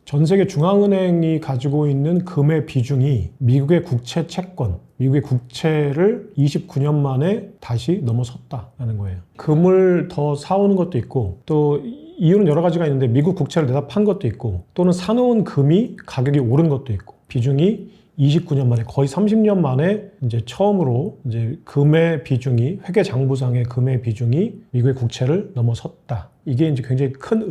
전 세계 중앙은행이 가지고 있는 금의 비중이 미국의 국채 채권, 미국의 국채를 29년 만에 다시 넘어섰다라는 거예요. 금을 더 사오는 것도 있고, 또 이유는 여러 가지가 있는데, 미국 국채를 내다 판 것도 있고, 또는 사놓은 금이 가격이 오른 것도 있고, 비중이 29년 만에, 거의 30년 만에 이제 처음으로 이제 금의 비중이, 회계 장부상의 금의 비중이 미국의 국채를 넘어섰다. 이게 이제 굉장히 큰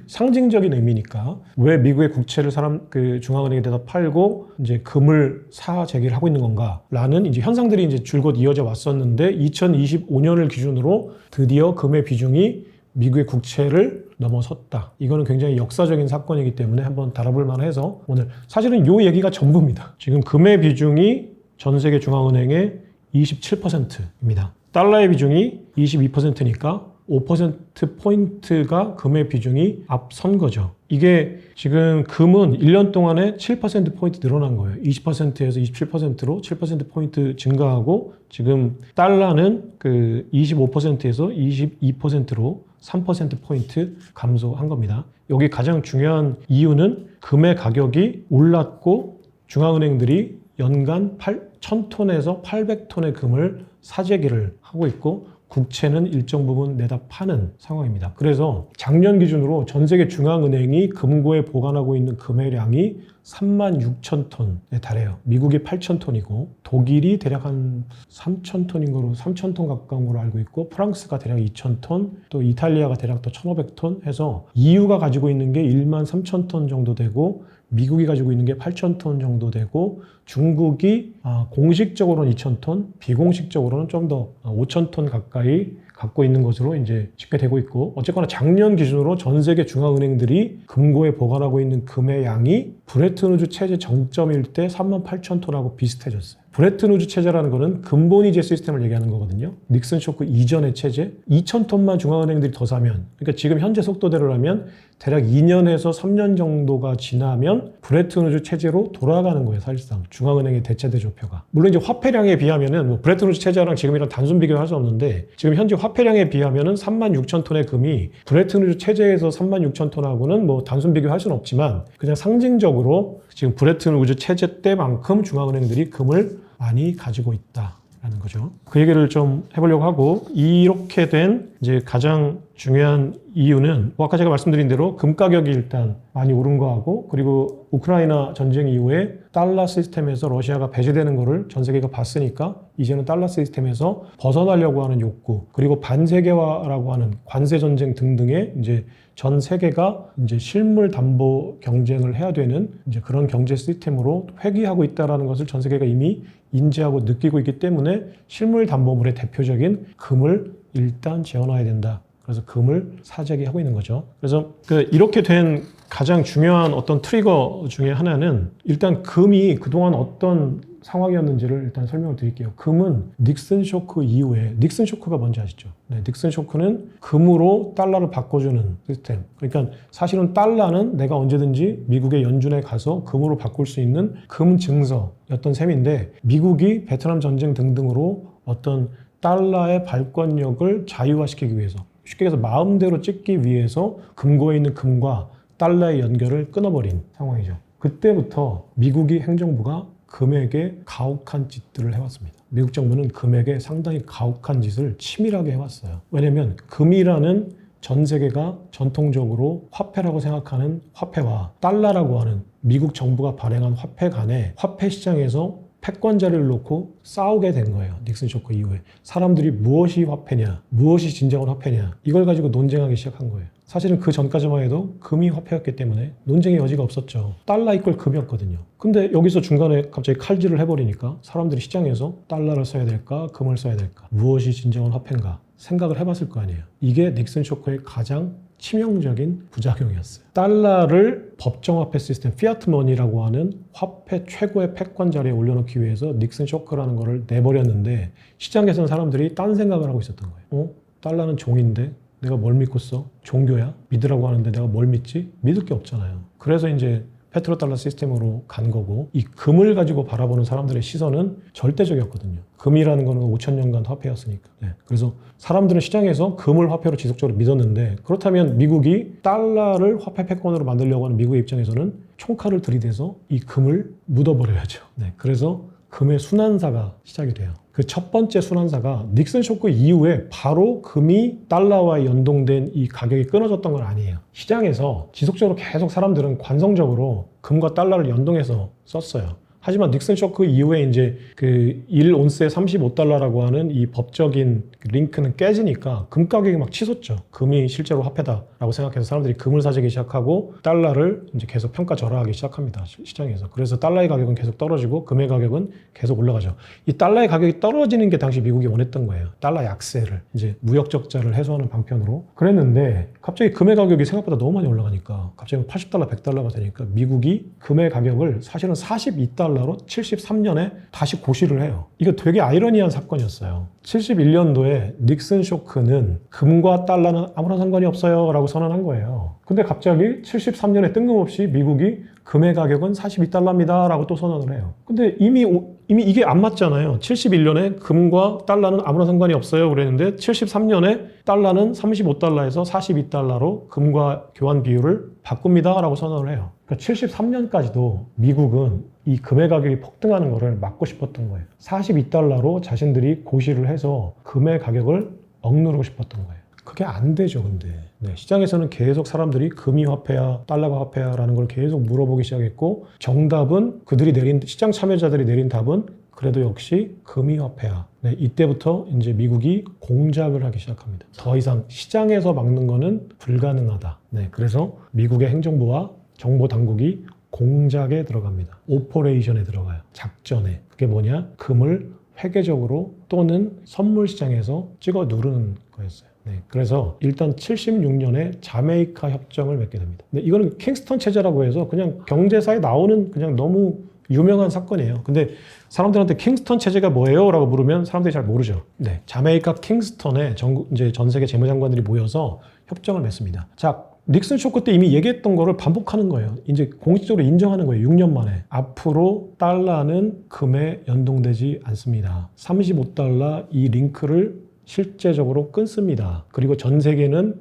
상징적인 의미니까, 왜 미국의 국채를 그 중앙은행에 대다 팔고 이제 금을 제기를 하고 있는 건가라는 이제 현상들이 이제 줄곧 이어져 왔었는데, 2025년을 기준으로 드디어 금의 비중이 미국의 국채를 넘어섰다. 이거는 굉장히 역사적인 사건이기 때문에 한번 다뤄볼 만해서, 오늘 사실은 이 얘기가 전부입니다. 지금 금의 비중이 전 세계 중앙은행의 27%입니다. 달러의 비중이 22%니까 5%포인트가 금의 비중이 앞선 거죠. 이게 지금 금은 1년 동안에 7%포인트 늘어난 거예요. 20%에서 27%로 7%포인트 증가하고, 지금 달러는 그 25%에서 22%로 3%포인트 감소한 겁니다. 여기 가장 중요한 이유는 금의 가격이 올랐고, 중앙은행들이 연간 1,000톤에서 800톤의 금을 사재기를 하고 있고, 국채는 일정 부분 내다 파는 상황입니다. 그래서 작년 기준으로 전 세계 중앙은행이 금고에 보관하고 있는 금의량이 36,000톤에 달해요. 미국이 8,000톤이고 독일이 대략 한 3,000톤인 거로 3,000톤 가까운 걸로 알고 있고 프랑스가 대략 2,000톤, 또 이탈리아가 대략 또 1,500톤 해서 EU가 가지고 있는 게 13,000톤 정도 되고 미국이 가지고 있는 게 8,000톤 정도 되고 중국이 공식적으로는 2,000톤, 비공식적으로는 좀 더 5,000톤 가까이 갖고 있는 것으로 이제 집계되고 있고 어쨌거나 작년 기준으로 전 세계 중앙은행들이 금고에 보관하고 있는 금의 양이 브레튼우즈 체제 정점일 때 38,000톤하고 비슷해졌어요. 브레튼우즈 체제라는 거는 근본이제 시스템을 얘기하는 거거든요. 닉슨 쇼크 이전의 체제 2,000톤만 중앙은행들이 더 사면 그러니까 지금 현재 속도대로라면 대략 2년에서 3년 정도가 지나면 브레튼우즈 체제로 돌아가는 거예요. 사실상 중앙은행의 대체 대조표가. 물론 이제 화폐량에 비하면은 뭐 브레튼우즈 체제랑 지금이랑 단순 비교할 수 없는데 지금 현재 화폐량에 비하면은 36,000톤의 금이 브레튼우즈 체제에서 36,000톤하고는 뭐 단순 비교할 수는 없지만 그냥 상징적으로 지금 브레튼우즈 체제 때만큼 중앙은행들이 금을 많이 가지고 있다라는 거죠. 그 얘기를 좀 해보려고 하고 이렇게 된 이제 가장 중요한 이유는 아까 제가 말씀드린 대로 금 가격이 일단 많이 오른 거하고 그리고 우크라이나 전쟁 이후에 달러 시스템에서 러시아가 배제되는 거를 전 세계가 봤으니까 이제는 달러 시스템에서 벗어나려고 하는 욕구 그리고 반세계화라고 하는 관세 전쟁 등등의 이제 전 세계가 이제 실물 담보 경쟁을 해야 되는 이제 그런 경제 시스템으로 회귀하고 있다라는 것을 전 세계가 이미 인지하고 느끼고 있기 때문에 실물 담보물의 대표적인 금을 일단 지어놔야 된다. 그래서 금을 사재기 하고 있는 거죠. 그래서 이렇게 된 가장 중요한 어떤 트리거 중에 하나는 일단 금이 그동안 어떤 상황이었는지를 일단 설명을 드릴게요. 금은 닉슨 쇼크 이후에 닉슨 쇼크가 뭔지 아시죠? 네, 닉슨 쇼크는 금으로 달러를 바꿔주는 시스템. 그러니까 사실은 달러는 내가 언제든지 미국의 연준에 가서 금으로 바꿀 수 있는 금 증서였던 셈인데 미국이 베트남 전쟁 등등으로 어떤 달러의 발권력을 자유화시키기 위해서 쉽게 해서 마음대로 찍기 위해서 금고에 있는 금과 달러의 연결을 끊어버린 상황이죠. 그때부터 미국이 행정부가 금액에 가혹한 짓들을 해왔습니다. 미국 정부는 금액에 상당히 가혹한 짓을 치밀하게 해왔어요. 왜냐하면 금이라는 전 세계가 전통적으로 화폐라고 생각하는 화폐와 달러라고 하는 미국 정부가 발행한 화폐 간의 화폐 시장에서 패권자리를 놓고 싸우게 된 거예요. 닉슨 쇼크 이후에. 사람들이 무엇이 화폐냐, 무엇이 진정한 화폐냐 이걸 가지고 논쟁하기 시작한 거예요. 사실은 그 전까지만 해도 금이 화폐였기 때문에 논쟁의 여지가 없었죠. 달러 이퀄 금이었거든요. 근데 여기서 중간에 갑자기 칼질을 해버리니까 사람들이 시장에서 달러를 써야 될까, 금을 써야 될까, 무엇이 진정한 화폐인가 생각을 해봤을 거 아니에요. 이게 닉슨 쇼크의 가장 치명적인 부작용이었어요. 달러를 법정화폐 시스템, 피아트 머니라고 하는 화폐 최고의 패권 자리에 올려놓기 위해서 닉슨 쇼크라는 거를 내버렸는데 시장에서는 사람들이 딴 생각을 하고 있었던 거예요. 달러는 종인데 내가 뭘 믿고 써? 종교야? 믿으라고 하는데 내가 뭘 믿지? 믿을 게 없잖아요. 그래서 이제 페트로달러 시스템으로 간 거고 이 금을 가지고 바라보는 사람들의 시선은 절대적이었거든요. 금이라는 거는 5,000년간 화폐였으니까. 네. 그래서 사람들은 시장에서 금을 화폐로 지속적으로 믿었는데 그렇다면 미국이 달러를 화폐 패권으로 만들려고 하는 미국의 입장에서는 총칼을 들이대서 이 금을 묻어버려야죠. 네. 그래서 금의 순환사가 시작이 돼요. 그 첫 번째 순환사가 닉슨 쇼크 이후에 바로 금이 달러와 연동된 이 가격이 끊어졌던 건 아니에요. 시장에서 지속적으로 계속 사람들은 관성적으로 금과 달러를 연동해서 썼어요. 하지만 닉슨 쇼크 이후에 이제 그 1온스에 35달러라고 하는 이 법적인 링크는 깨지니까 금 가격이 막 치솟죠. 금이 실제로 화폐다라고 생각해서 사람들이 금을 사재기 시작하고 달러를 이제 계속 평가절하하기 시작합니다. 시장에서. 그래서 달러의 가격은 계속 떨어지고 금의 가격은 계속 올라가죠. 이 달러의 가격이 떨어지는 게 당시 미국이 원했던 거예요. 달러 약세를 이제 무역 적자를 해소하는 방편으로 그랬는데 갑자기 금의 가격이 생각보다 너무 많이 올라가니까 갑자기 80달러, 100달러가 되니까 미국이 금의 가격을 사실은 42달러로 73년에 다시 고시를 해요. 이거 되게 아이러니한 사건이었어요. 71년도에 닉슨 쇼크는 금과 달러는 아무런 상관이 없어요 라고 선언한 거예요. 근데 갑자기 73년에 뜬금없이 미국이 금의 가격은 42달러입니다 라고 또 선언을 해요. 근데 이미 이게 안 맞잖아요. 71년에 금과 달러는 아무런 상관이 없어요 그랬는데 73년에 달러는 35달러에서 42달러로 금과 교환 비율을 바꿉니다 라고 선언을 해요. 그러니까 73년까지도 미국은 이 금의 가격이 폭등하는 거를 막고 싶었던 거예요. 42달러로 자신들이 고시를 해서 금의 가격을 억누르고 싶었던 거예요. 그게 안 되죠, 근데. 네, 시장에서는 계속 사람들이 금이 화폐야, 달러가 화폐야 라는 걸 계속 물어보기 시작했고, 정답은 그들이 내린, 시장 참여자들이 내린 답은 그래도 역시 금이 화폐야. 네, 이때부터 이제 미국이 공작을 하기 시작합니다. 더 이상 시장에서 막는 거는 불가능하다. 네, 그래서 미국의 행정부와 정보 당국이 공작에 들어갑니다. 오퍼레이션에 들어가요. 작전에. 그게 뭐냐? 금을 회계적으로 또는 선물 시장에서 찍어 누르는 거였어요. 네, 그래서 일단 76년에 자메이카 협정을 맺게 됩니다. 네, 이거는 킹스턴 체제라고 해서 그냥 경제사에 나오는 그냥 너무 유명한 사건이에요. 근데 사람들한테 킹스턴 체제가 뭐예요? 라고 물으면 사람들이 잘 모르죠. 네, 자메이카 킹스턴에 이제 전 세계 재무장관들이 모여서 협정을 맺습니다. 자, 닉슨 쇼크 때 이미 얘기했던 거를 반복하는 거예요. 이제 공식적으로 인정하는 거예요. 6년 만에. 앞으로 달러는 금에 연동되지 않습니다. 35달러 이 링크를 실제적으로 끊습니다. 그리고 전 세계는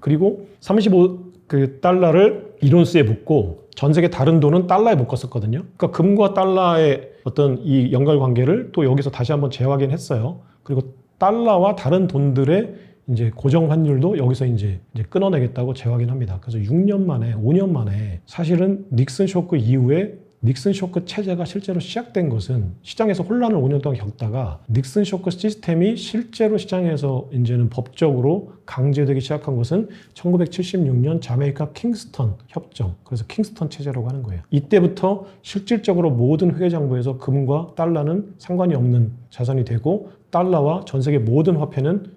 그리고 35달러를 이론스에 묶고 전 세계 다른 돈은 달러에 묶었었거든요. 그러니까 금과 달러의 어떤 이 연결관계를 또 여기서 다시 한번 재확인했어요. 그리고 달러와 다른 돈들의 이제 고정 환율도 여기서 이제 끊어내겠다고 재확인합니다. 그래서 6년 만에, 5년 만에 사실은 닉슨 쇼크 이후에 닉슨 쇼크 체제가 실제로 시작된 것은 시장에서 혼란을 5년 동안 겪다가 닉슨 쇼크 시스템이 실제로 시장에서 이제는 법적으로 강제되기 시작한 것은 1976년 자메이카 킹스턴 협정, 그래서 킹스턴 체제라고 하는 거예요. 이때부터 실질적으로 모든 회계장부에서 금과 달러는 상관이 없는 자산이 되고 달러와 전 세계 모든 화폐는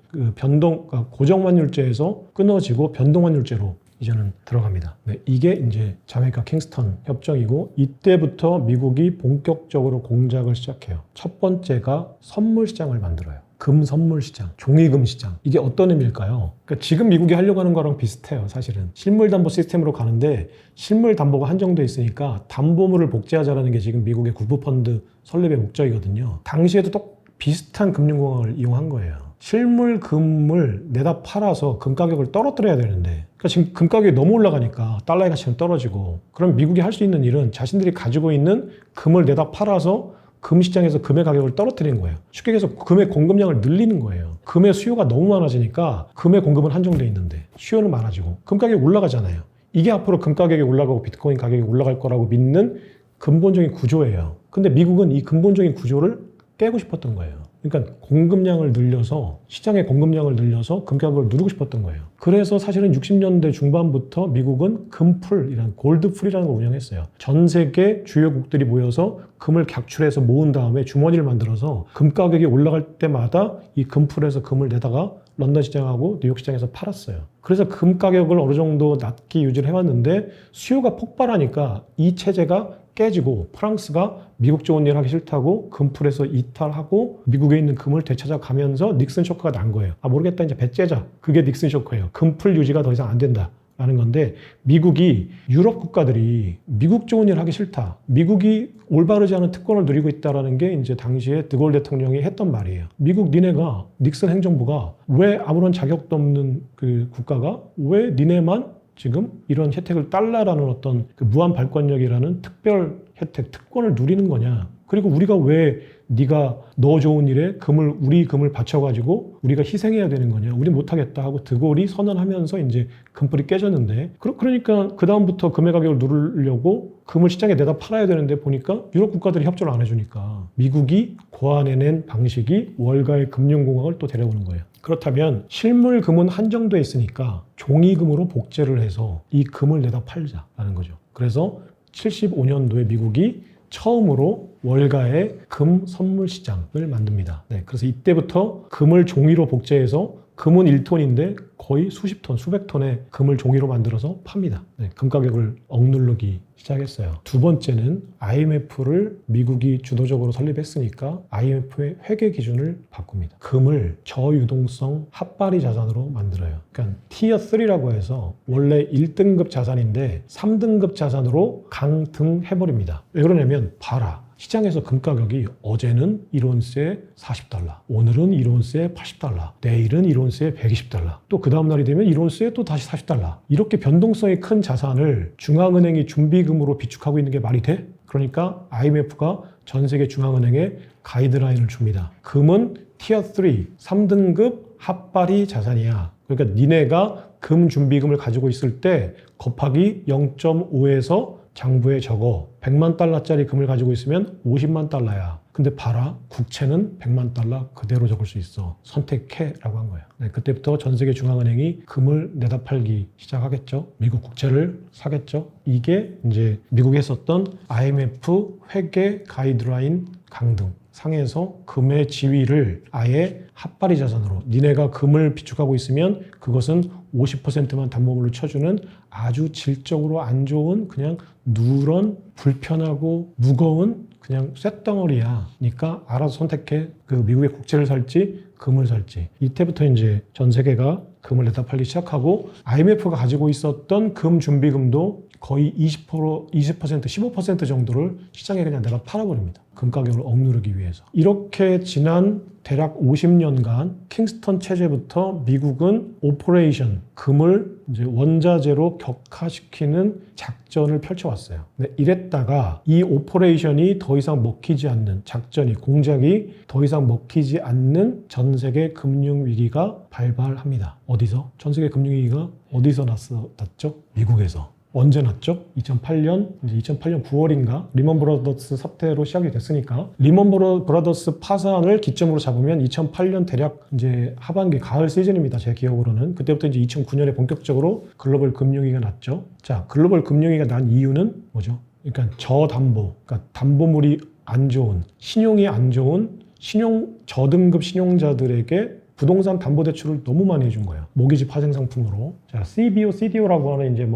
고정환율제에서 끊어지고 변동환율제로 이제는 들어갑니다. 네, 이게 이제 자메이카 킹스턴 협정이고 이때부터 미국이 본격적으로 공작을 시작해요. 첫 번째가 선물 시장을 만들어요. 금 선물 시장, 종이금 시장. 이게 어떤 의미일까요? 그러니까 지금 미국이 하려고 하는 거랑 비슷해요, 사실은. 실물 담보 시스템으로 가는데 실물 담보가 한정돼 있으니까 담보물을 복제하자라는 게 지금 미국의 구부펀드 설립의 목적이거든요. 당시에도 또 비슷한 금융공학을 이용한 거예요. 실물 금을 내다 팔아서 금 가격을 떨어뜨려야 되는데, 그러니까 지금 금 가격이 너무 올라가니까 달러의 가치는 떨어지고, 그럼 미국이 할 수 있는 일은 자신들이 가지고 있는 금을 내다 팔아서 금 시장에서 금의 가격을 떨어뜨리는 거예요. 쉽게 얘기해서 금의 공급량을 늘리는 거예요. 금의 수요가 너무 많아지니까 금의 공급은 한정돼 있는데 수요는 많아지고 금 가격이 올라가잖아요. 이게 앞으로 금 가격이 올라가고 비트코인 가격이 올라갈 거라고 믿는 근본적인 구조예요. 근데 미국은 이 근본적인 구조를 깨고 싶었던 거예요. 그러니까 공급량을 늘려서, 시장의 공급량을 늘려서 금 가격을 누르고 싶었던 거예요. 그래서 사실은 60년대 중반부터 미국은 금풀이라는, 골드풀이라는 걸 운영했어요. 전 세계 주요국들이 모여서 금을 객출해서 모은 다음에 주머니를 만들어서 금 가격이 올라갈 때마다 이 금풀에서 금을 내다가 런던 시장하고 뉴욕 시장에서 팔았어요. 그래서 금 가격을 어느 정도 낮게 유지를 해왔는데 수요가 폭발하니까 이 체제가 깨지고 프랑스가 미국 좋은 일 하기 싫다고 금풀에서 이탈하고 미국에 있는 금을 되찾아가면서 닉슨 쇼크가 난 거예요. 아, 모르겠다, 이제 배째자. 그게 닉슨 쇼크예요. 금풀 유지가 더 이상 안 된다 라는 건데, 미국이, 유럽 국가들이 미국 좋은 일 하기 싫다, 미국이 올바르지 않은 특권을 누리고 있다는 게 이제 당시에 드골 대통령이 했던 말이에요. 미국 니네가, 닉슨 행정부가 왜 아무런 자격도 없는 그 국가가 왜 니네만 지금 이런 혜택을 달라라는 어떤 그 무한 발권력이라는 특별 혜택, 특권을 누리는 거냐. 그리고 우리가 왜 네가 너 좋은 일에 우리 금을 바쳐가지고 우리가 희생해야 되는 거냐. 우리 못하겠다 하고 드골이 선언하면서 이제 금풀이 깨졌는데, 그러니까 그 다음부터 금의 가격을 누르려고 금을 시장에 내다 팔아야 되는데 보니까 유럽 국가들이 협조를 안 해주니까 미국이 고안해낸 방식이 월가의 금융공학을 또 데려오는 거예요. 그렇다면 실물 금은 한정돼 있으니까 종이금으로 복제를 해서 이 금을 내다 팔자라는 거죠. 그래서 75년도에 미국이 처음으로 월가의 금 선물 시장을 만듭니다. 네, 그래서 이때부터 금을 종이로 복제해서, 금은 1톤인데 거의 수십 톤, 수백 톤의 금을 종이로 만들어서 팝니다. 네, 금 가격을 억누르기 시작했어요. 두 번째는 IMF를 미국이 주도적으로 설립했으니까 IMF의 회계 기준을 바꿉니다. 금을 저유동성 핫바리 자산으로 만들어요. 그러니까 티어 3라고 해서 원래 1등급 자산인데 3등급 자산으로 강등해버립니다. 왜 그러냐면, 봐라. 시장에서 금 가격이 어제는 1온스에 40달러, 오늘은 1온스에 80달러, 내일은 1온스에 120달러, 또 그 다음날이 되면 1온스에 또 다시 40달러. 이렇게 변동성이 큰 자산을 중앙은행이 준비금으로 비축하고 있는 게 말이 돼? 그러니까 IMF가 전 세계 중앙은행에 가이드라인을 줍니다. 금은 티어 3, 3등급 핫발이 자산이야. 그러니까 니네가 금 준비금을 가지고 있을 때 곱하기 0.5에서 장부에 적어. 100만 달러짜리 금을 가지고 있으면 50만 달러야. 근데 봐라, 국채는 100만 달러 그대로 적을 수 있어. 선택해라고 한 거야. 네, 그때부터 전 세계 중앙은행이 금을 내다 팔기 시작하겠죠. 미국 국채를 사겠죠. 이게 이제 미국에 썼던 IMF 회계 가이드라인 강등. 상에서 금의 지위를 아예 핫바리 자산으로, 니네가 금을 비축하고 있으면 그것은 50%만 담보물로 쳐주는 아주 질적으로 안 좋은 그냥 누런 불편하고 무거운 그냥 쇳덩어리야. 그러니까 알아서 선택해. 그 미국의 국채를 살지 금을 살지. 이때부터 이제 전 세계가 금을 내다 팔기 시작하고 IMF가 가지고 있었던 금 준비금도 거의 20%, 15% 정도를 시장에 그냥 내가 팔아버립니다. 금 가격을 억누르기 위해서. 이렇게 지난 대략 50년간 킹스턴 체제부터 미국은 오퍼레이션, 금을 이제 원자재로 격화시키는 작전을 펼쳐왔어요. 근데 이랬다가 이 오퍼레이션이 더 이상 먹히지 않는 작전이, 공작이 더 이상 먹히지 않는 전 세계 금융위기가 발발합니다. 어디서? 전 세계 금융위기가 어디서 났죠? 미국에서. 언제 났죠? 2008년 9월인가 리먼 브라더스 사태로 시작이 됐으니까 리먼 브라더스 파산을 기점으로 잡으면 2008년 대략 이제 하반기 가을 시즌입니다. 제 기억으로는 그때부터 이제 2009년에 본격적으로 글로벌 금융위기가 났죠. 자, 글로벌 금융위기가 난 이유는 뭐죠? 그러니까 저담보, 그러니까 담보물이 안 좋은, 신용이 안 좋은 저등급 신용자들에게 부동산 담보대출을 너무 많이 해준 거예요. 모기지 파생 상품으로. 자, CBO, CDO라고 하는 이제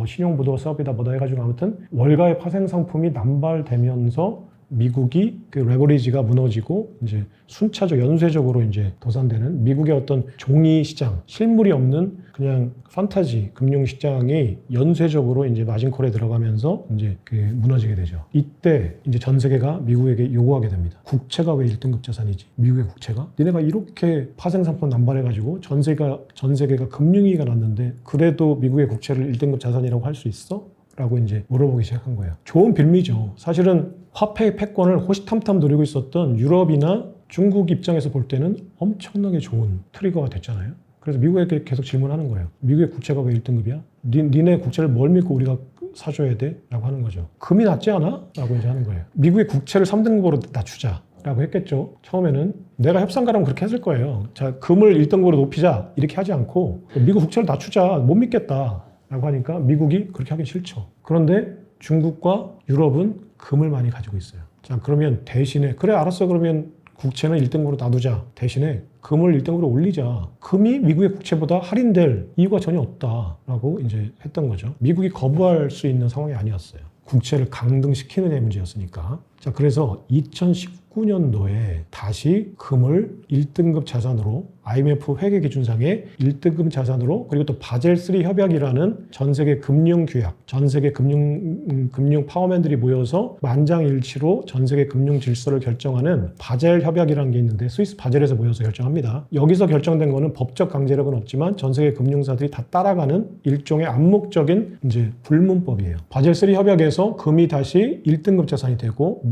신용부도 사업이다 뭐다 해가지고 아무튼 월가의 파생 상품이 남발되면서 미국이 그 레버리지가 무너지고 이제 순차적 연쇄적으로 이제 도산되는 미국의 어떤 종이 시장, 실물이 없는 그냥 판타지 금융 시장이 연쇄적으로 이제 마진콜에 들어가면서 이제 그 무너지게 되죠. 이때 이제 전 세계가 미국에게 요구하게 됩니다. 국채가 왜 1등급 자산이지? 미국의 국채가? 니네가 이렇게 파생 상품 남발해가지고 전 세계가 금융위기가 났는데 그래도 미국의 국채를 1등급 자산이라고 할 수 있어? 라고 이제 물어보기 시작한 거예요. 좋은 빌미죠. 사실은 화폐의 패권을 호시탐탐 노리고 있었던 유럽이나 중국 입장에서 볼 때는 엄청나게 좋은 트리거가 됐잖아요. 그래서 미국에게 계속 질문하는 거예요. 미국의 국채가 왜 1등급이야? 니네 국채를 뭘 믿고 우리가 사줘야 돼? 라고 하는 거죠. 금이 낫지 않아? 라고 이제 하는 거예요. 미국의 국채를 3등급으로 낮추자 라고 했겠죠. 처음에는 내가 협상가라면 그렇게 했을 거예요. 자, 금을 1등급으로 높이자 이렇게 하지 않고 미국 국채를 낮추자, 못 믿겠다 라고 하니까 미국이 그렇게 하기 싫죠. 그런데 중국과 유럽은 금을 많이 가지고 있어요. 자, 그러면 대신에 그래 알았어, 그러면 국채는 1등급으로 놔두자. 대신에 금을 1등급으로 올리자. 금이 미국의 국채보다 할인될 이유가 전혀 없다라고 이제 했던 거죠. 미국이 거부할 수 있는 상황이 아니었어요. 국채를 강등시키느냐의 문제였으니까. 자, 그래서 2019년도에 다시 금을 1등급 자산으로 IMF 회계 기준상의 1등급 자산으로 그리고 또 바젤3 협약이라는 전 세계 금융 규약, 전 세계 금융 파워맨들이 모여서 만장일치로 전 세계 금융 질서를 결정하는 바젤 협약이라는 게 있는데 스위스 바젤에서 모여서 결정합니다. 여기서 결정된 거는 법적 강제력은 없지만 전 세계 금융사들이 다 따라가는 일종의 암묵적인 이제 불문법이에요. 바젤3 협약에서 금이 다시 1등급 자산이 되고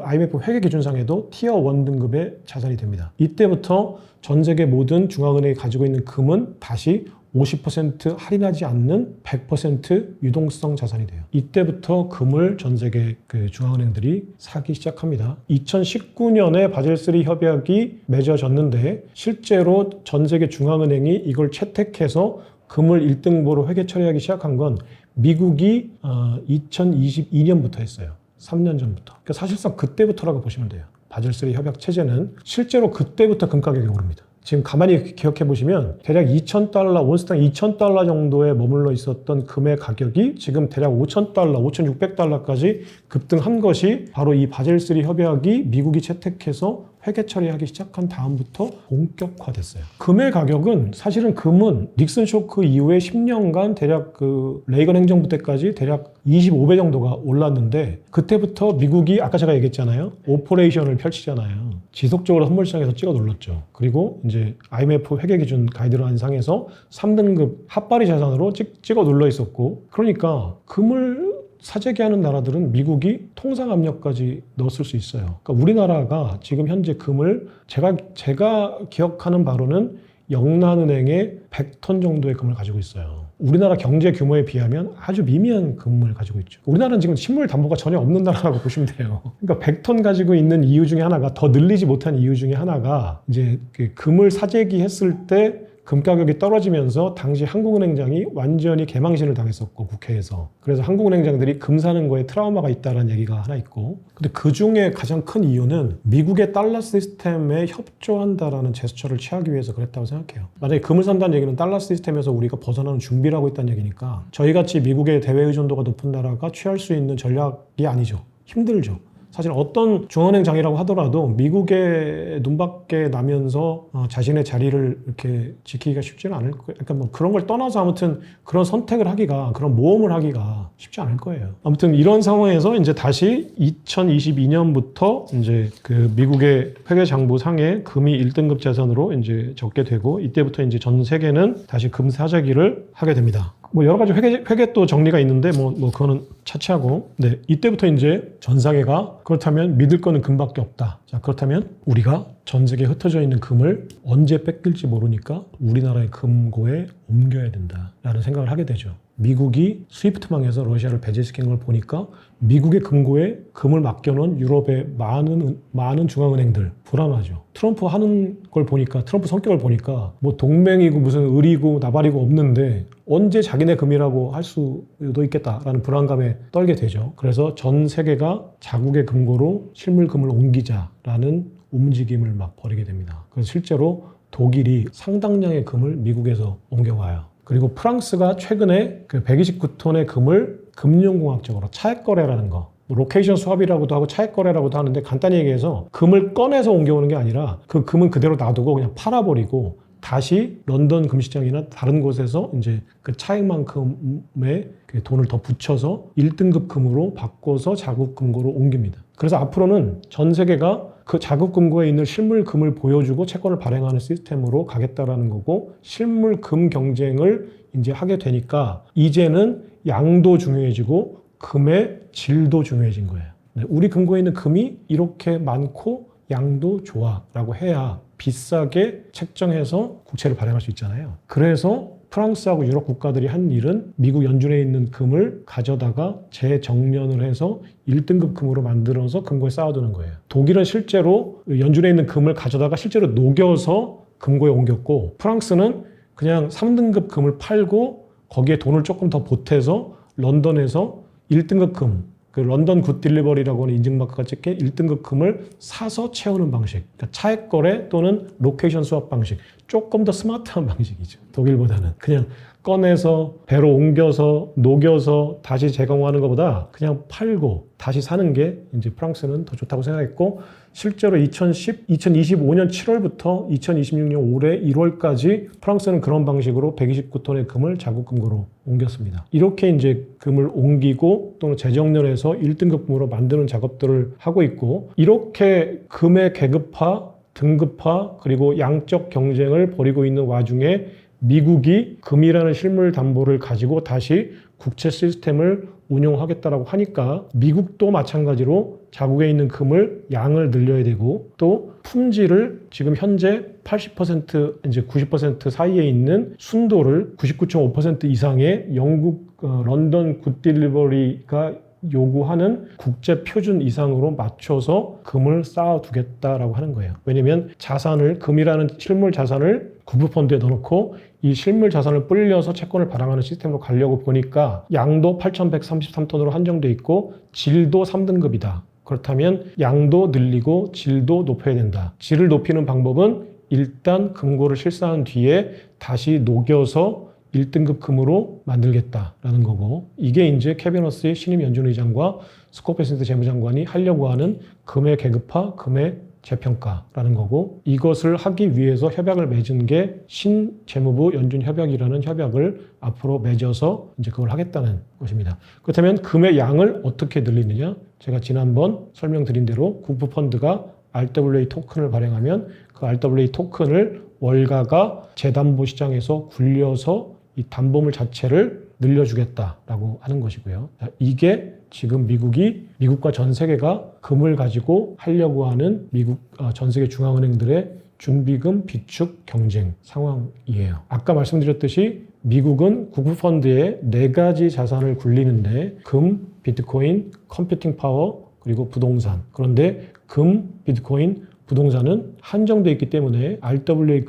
IMF 회계 기준상에도 티어 1 등급의 자산이 됩니다. 이때부터 전 세계 모든 중앙은행이 가지고 있는 금은 다시 50% 할인하지 않는 100% 유동성 자산이 돼요. 이때부터 금을 전 세계 그 중앙은행들이 사기 시작합니다. 2019년에 바젤3 협약이 맺어졌는데 실제로 전 세계 중앙은행이 이걸 채택해서 금을 1등급으로 회계 처리하기 시작한 건 미국이 2022년부터 했어요. 3년 전부터. 그러니까 사실상 그때부터라고 보시면 돼요. 바젤3 협약 체제는 실제로 그때부터 금 가격이 오릅니다. 지금 가만히 기억해 보시면 대략 2,000달러, 온스당 2,000달러 정도에 머물러 있었던 금의 가격이 지금 대략 5,000달러, 5,600달러까지 급등한 것이 바로 이 바젤3 협약이 미국이 채택해서 회계 처리하기 시작한 다음부터 본격화됐어요. 금의 가격은 사실은 금은 닉슨 쇼크 이후에 10년간 대략 그 레이건 행정부 때까지 대략 25배 정도가 올랐는데 그때부터 미국이 아까 제가 얘기했잖아요. 오퍼레이션을 펼치잖아요. 지속적으로 선물시장에서 찍어 눌렀죠. 그리고 이제 IMF 회계 기준 가이드라인 상에서 3등급 핫바리 자산으로 찍어 눌러 있었고 그러니까 금을 사재기 하는 나라들은 미국이 통상 압력까지 넣었을 수 있어요. 그러니까 우리나라가 지금 현재 금을 제가 기억하는 바로는 영란은행에 100톤 정도의 금을 가지고 있어요. 우리나라 경제 규모에 비하면 아주 미미한 금을 가지고 있죠. 우리나라는 지금 실물 담보가 전혀 없는 나라라고 보시면 돼요. 그러니까 100톤 가지고 있는 이유 중에 하나가, 더 늘리지 못한 이유 중에 하나가 이제 그 금을 사재기했을 때 금 가격이 떨어지면서 당시 한국은행장이 완전히 개망신을 당했었고, 국회에서. 그래서 한국은행장들이 금 사는 거에 트라우마가 있다는 얘기가 하나 있고, 근데 그 중에 가장 큰 이유는 미국의 달러 시스템에 협조한다라는 제스처를 취하기 위해서 그랬다고 생각해요. 만약에 금을 산다는 얘기는 달러 시스템에서 우리가 벗어나는 준비를 하고 있다는 얘기니까 저희같이 미국의 대외 의존도가 높은 나라가 취할 수 있는 전략이 아니죠. 힘들죠. 사실 어떤 중앙은행장이라고 하더라도 미국의 눈밖에 나면서 자신의 자리를 이렇게 지키기가 쉽지는 않을 거예요. 그러니까 뭐 그런 걸 떠나서 아무튼 그런 선택을 하기가, 그런 모험을 하기가 쉽지 않을 거예요. 아무튼 이런 상황에서 이제 다시 2022년부터 이제 그 미국의 회계장부 상에 금이 1등급 자산으로 이제 적게 되고, 이때부터 이제 전 세계는 다시 금 사재기를 하게 됩니다. 뭐 여러 가지 회계 또 정리가 있는데 뭐 그거는 차치하고, 네, 이때부터 이제 전 세계가 그렇다면 믿을 거는 금밖에 없다. 자, 그렇다면 우리가 전 세계에 흩어져 있는 금을 언제 뺏길지 모르니까 우리나라의 금고에 옮겨야 된다라는 생각을 하게 되죠. 미국이 스위프트망에서 러시아를 배제시킨 걸 보니까 미국의 금고에 금을 맡겨놓은 유럽의 많은 중앙은행들 불안하죠. 트럼프 하는 걸 보니까, 트럼프 성격을 보니까 뭐 동맹이고 무슨 의리고 나발이고 없는데 언제 자기네 금이라고 할 수도 있겠다라는 불안감에 떨게 되죠. 그래서 전 세계가 자국의 금고로 실물금을 옮기자라는 움직임을 막 벌이게 됩니다. 그래서 실제로 독일이 상당량의 금을 미국에서 옮겨와요. 그리고 프랑스가 최근에 그 129톤의 금을 금융공학적으로 차액거래라는 거, 로케이션 스왑이라고도 하고 차액거래라고도 하는데, 간단히 얘기해서 금을 꺼내서 옮겨오는 게 아니라 그 금은 그대로 놔두고 그냥 팔아버리고 다시 런던 금시장이나 다른 곳에서 이제 그 차액만큼의 그 돈을 더 붙여서 1등급 금으로 바꿔서 자국 금고로 옮깁니다. 그래서 앞으로는 전 세계가 그 자국 금고에 있는 실물 금을 보여주고 채권을 발행하는 시스템으로 가겠다라는 거고, 실물 금 경쟁을 이제 하게 되니까 이제는 양도 중요해지고 금의 질도 중요해진 거예요. 우리 금고에 있는 금이 이렇게 많고 양도 좋아라고 해야 비싸게 책정해서 국채를 발행할 수 있잖아요. 그래서 프랑스하고 유럽 국가들이 한 일은 미국 연준에 있는 금을 가져다가 재정련을 해서 1등급 금으로 만들어서 금고에 쌓아두는 거예요. 독일은 실제로 연준에 있는 금을 가져다가 실제로 녹여서 금고에 옮겼고, 프랑스는 그냥 3등급 금을 팔고 거기에 돈을 조금 더 보태서 런던에서 1등급 금, 그 런던 굿 딜리버리라고 하는 인증마크가 찍힌 1등급 금을 사서 채우는 방식, 그러니까 차액거래 또는 로케이션 스왑 방식, 조금 더 스마트한 방식이죠. 독일보다는 그냥 꺼내서 배로 옮겨서 녹여서 다시 제공하는 것보다 그냥 팔고 다시 사는 게 이제 프랑스는 더 좋다고 생각했고, 실제로 2025년 7월부터 2026년 올해 1월까지 프랑스는 그런 방식으로 129톤의 금을 자국 금고로 옮겼습니다. 이렇게 이제 금을 옮기고 또는 재정렬해서 1등급 금으로 만드는 작업들을 하고 있고, 이렇게 금의 계급화, 등급화, 그리고 양적 경쟁을 벌이고 있는 와중에 미국이 금이라는 실물 담보를 가지고 다시 국채 시스템을 운용하겠다라고 하니까 미국도 마찬가지로 자국에 있는 금을 양을 늘려야 되고, 또 품질을 지금 현재 80% 이제 90% 사이에 있는 순도를 99.5% 이상의 영국 런던 굿 딜리버리가 요구하는 국제 표준 이상으로 맞춰서 금을 쌓아두겠다라고 하는 거예요. 왜냐면 자산을, 금이라는 실물 자산을 국부펀드에 넣어놓고 이 실물 자산을 불려서 채권을 발행하는 시스템으로 가려고 보니까 양도 8,133톤으로 한정돼 있고 질도 3등급이다. 그렇다면 양도 늘리고 질도 높여야 된다. 질을 높이는 방법은 일단 금고를 실사한 뒤에 다시 녹여서 1등급 금으로 만들겠다라는 거고, 이게 이제 케빈 허스의 신임 연준 의장과 스콧 베센트 재무장관이 하려고 하는 금의 계급화, 금의 재평가라는 거고, 이것을 하기 위해서 협약을 맺은 게 신재무부 연준협약이라는 협약을 앞으로 맺어서 이제 그걸 하겠다는 것입니다. 그렇다면 금의 양을 어떻게 늘리느냐? 제가 지난번 설명드린 대로 국부펀드가 RWA 토큰을 발행하면 그 RWA 토큰을 월가가 재담보 시장에서 굴려서 이 담보물 자체를 늘려주겠다라고 하는 것이고요. 이게 지금 미국과 전 세계가 금을 가지고 하려고 하는 미국 전 세계 중앙은행들의 준비금 비축 경쟁 상황이에요. 아까 말씀드렸듯이 미국은 국부펀드에 4가지 자산을 굴리는데 금, 비트코인, 컴퓨팅 파워, 그리고 부동산. 그런데 금, 비트코인, 부동산은 한정되어 있기 때문에 RWA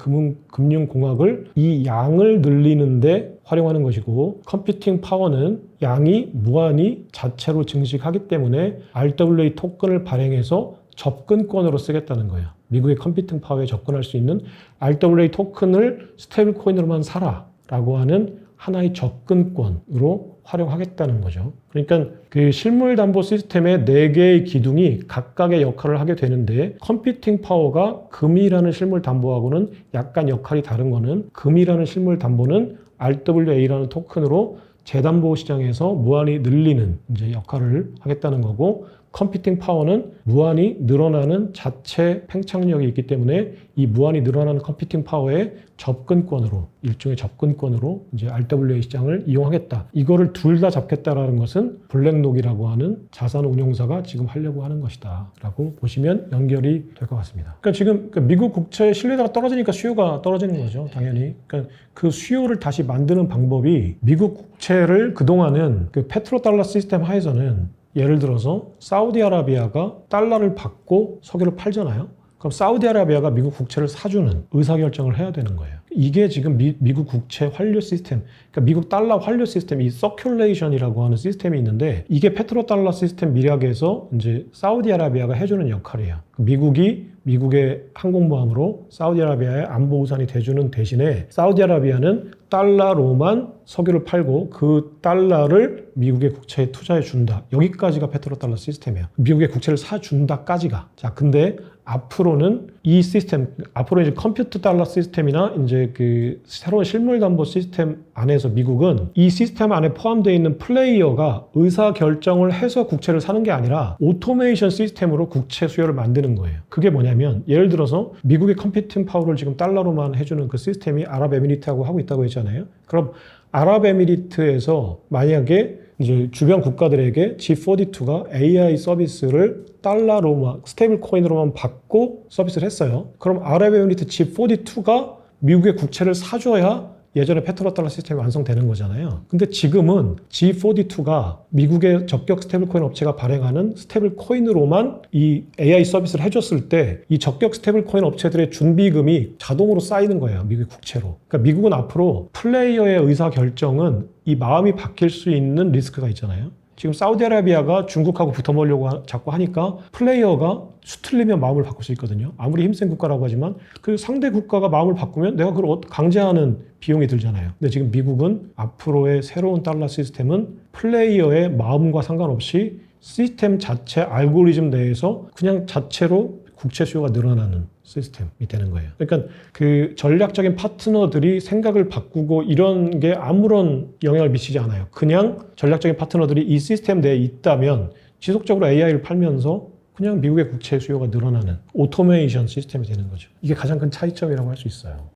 금융공학을 이 양을 늘리는데 활용하는 것이고, 컴퓨팅 파워는 양이 무한히 자체로 증식하기 때문에 RWA 토큰을 발행해서 접근권으로 쓰겠다는 거예요. 미국의 컴퓨팅 파워에 접근할 수 있는 RWA 토큰을 스테이블 코인으로만 사라 라고 하는 하나의 접근권으로 활용하겠다는 거죠. 그러니까 그 실물 담보 시스템의 4개의 기둥이 각각의 역할을 하게 되는데, 컴퓨팅 파워가 금이라는 실물 담보하고는 약간 역할이 다른 거는, 금이라는 실물 담보는 RWA라는 토큰으로 재담보 시장에서 무한히 늘리는 이제 역할을 하겠다는 거고, 컴퓨팅 파워는 무한히 늘어나는 자체 팽창력이 있기 때문에 이 무한히 늘어나는 컴퓨팅 파워의 접근권으로, 일종의 접근권으로 이제 RWA 시장을 이용하겠다. 이거를 둘 다 잡겠다라는 것은 블랙록이라고 하는 자산 운용사가 지금 하려고 하는 것이다 라고 보시면 연결이 될 것 같습니다. 그러니까 지금 미국 국채의 신뢰도가 떨어지니까 수요가 떨어지는 거죠, 당연히. 그러니까 그 수요를 다시 만드는 방법이, 미국 국채를 그동안은 그 페트로달러 시스템 하에서는 예를 들어서 사우디아라비아가 달러를 받고 석유를 팔잖아요. 그럼 사우디아라비아가 미국 국채를 사주는 의사결정을 해야 되는 거예요. 이게 지금 미국 국채 환류 시스템, 그러니까 미국 달러 환류 시스템, 이 서큘레이션이라고 하는 시스템이 있는데, 이게 페트로달러 시스템 미락에서 이제 사우디아라비아가 해주는 역할이에요. 미국이 미국의 항공모함으로 사우디아라비아의 안보 우산이 돼주는 대신에 사우디아라비아는 달러로만 석유를 팔고 그 달러를 미국의 국채에 투자해 준다. 여기까지가 페트로달러 시스템이에요. 미국의 국채를 사준다까지가. 자, 근데 앞으로는 이 시스템, 앞으로 이제 컴퓨터 달러 시스템이나 이제 그 새로운 실물 담보 시스템 안에서 미국은 이 시스템 안에 포함되어 있는 플레이어가 의사 결정을 해서 국채를 사는 게 아니라 오토메이션 시스템으로 국채 수요를 만드는 거예요. 그게 뭐냐면, 예를 들어서 미국의 컴퓨팅 파워를 지금 달러로만 해주는 그 시스템이 아랍에미리트하고 하고 있다고 했잖아요. 그럼 아랍에미리트에서 만약에 이제 주변 국가들에게 G42가 AI 서비스를 달러로만, 스테이블 코인으로만 받고 서비스를 했어요. 그럼 아랍에미리트 G42가 미국의 국채를 사줘야 예전에 페트로달러 시스템이 완성되는 거잖아요. 근데 지금은 G42가 미국의 적격 스테이블 코인 업체가 발행하는 스테이블 코인으로만 이 AI 서비스를 해줬을 때, 이 적격 스테이블 코인 업체들의 준비금이 자동으로 쌓이는 거예요, 미국의 국채로. 그러니까 미국은 앞으로 플레이어의 의사 결정은 이 마음이 바뀔 수 있는 리스크가 있잖아요. 지금 사우디아라비아가 중국하고 붙어보려고 자꾸 하니까 플레이어가 수틀리면 마음을 바꿀 수 있거든요. 아무리 힘센 국가라고 하지만 그 상대 국가가 마음을 바꾸면 내가 그걸 강제하는 비용이 들잖아요. 근데 지금 미국은 앞으로의 새로운 달러 시스템은 플레이어의 마음과 상관없이 시스템 자체 알고리즘 내에서 그냥 자체로 국채 수요가 늘어나는 시스템이 되는 거예요. 그러니까 그 전략적인 파트너들이 생각을 바꾸고 이런 게 아무런 영향을 미치지 않아요. 그냥 전략적인 파트너들이 이 시스템 내에 있다면 지속적으로 AI를 팔면서 그냥 미국의 국채 수요가 늘어나는 오토메이션 시스템이 되는 거죠. 이게 가장 큰 차이점이라고 할 수 있어요.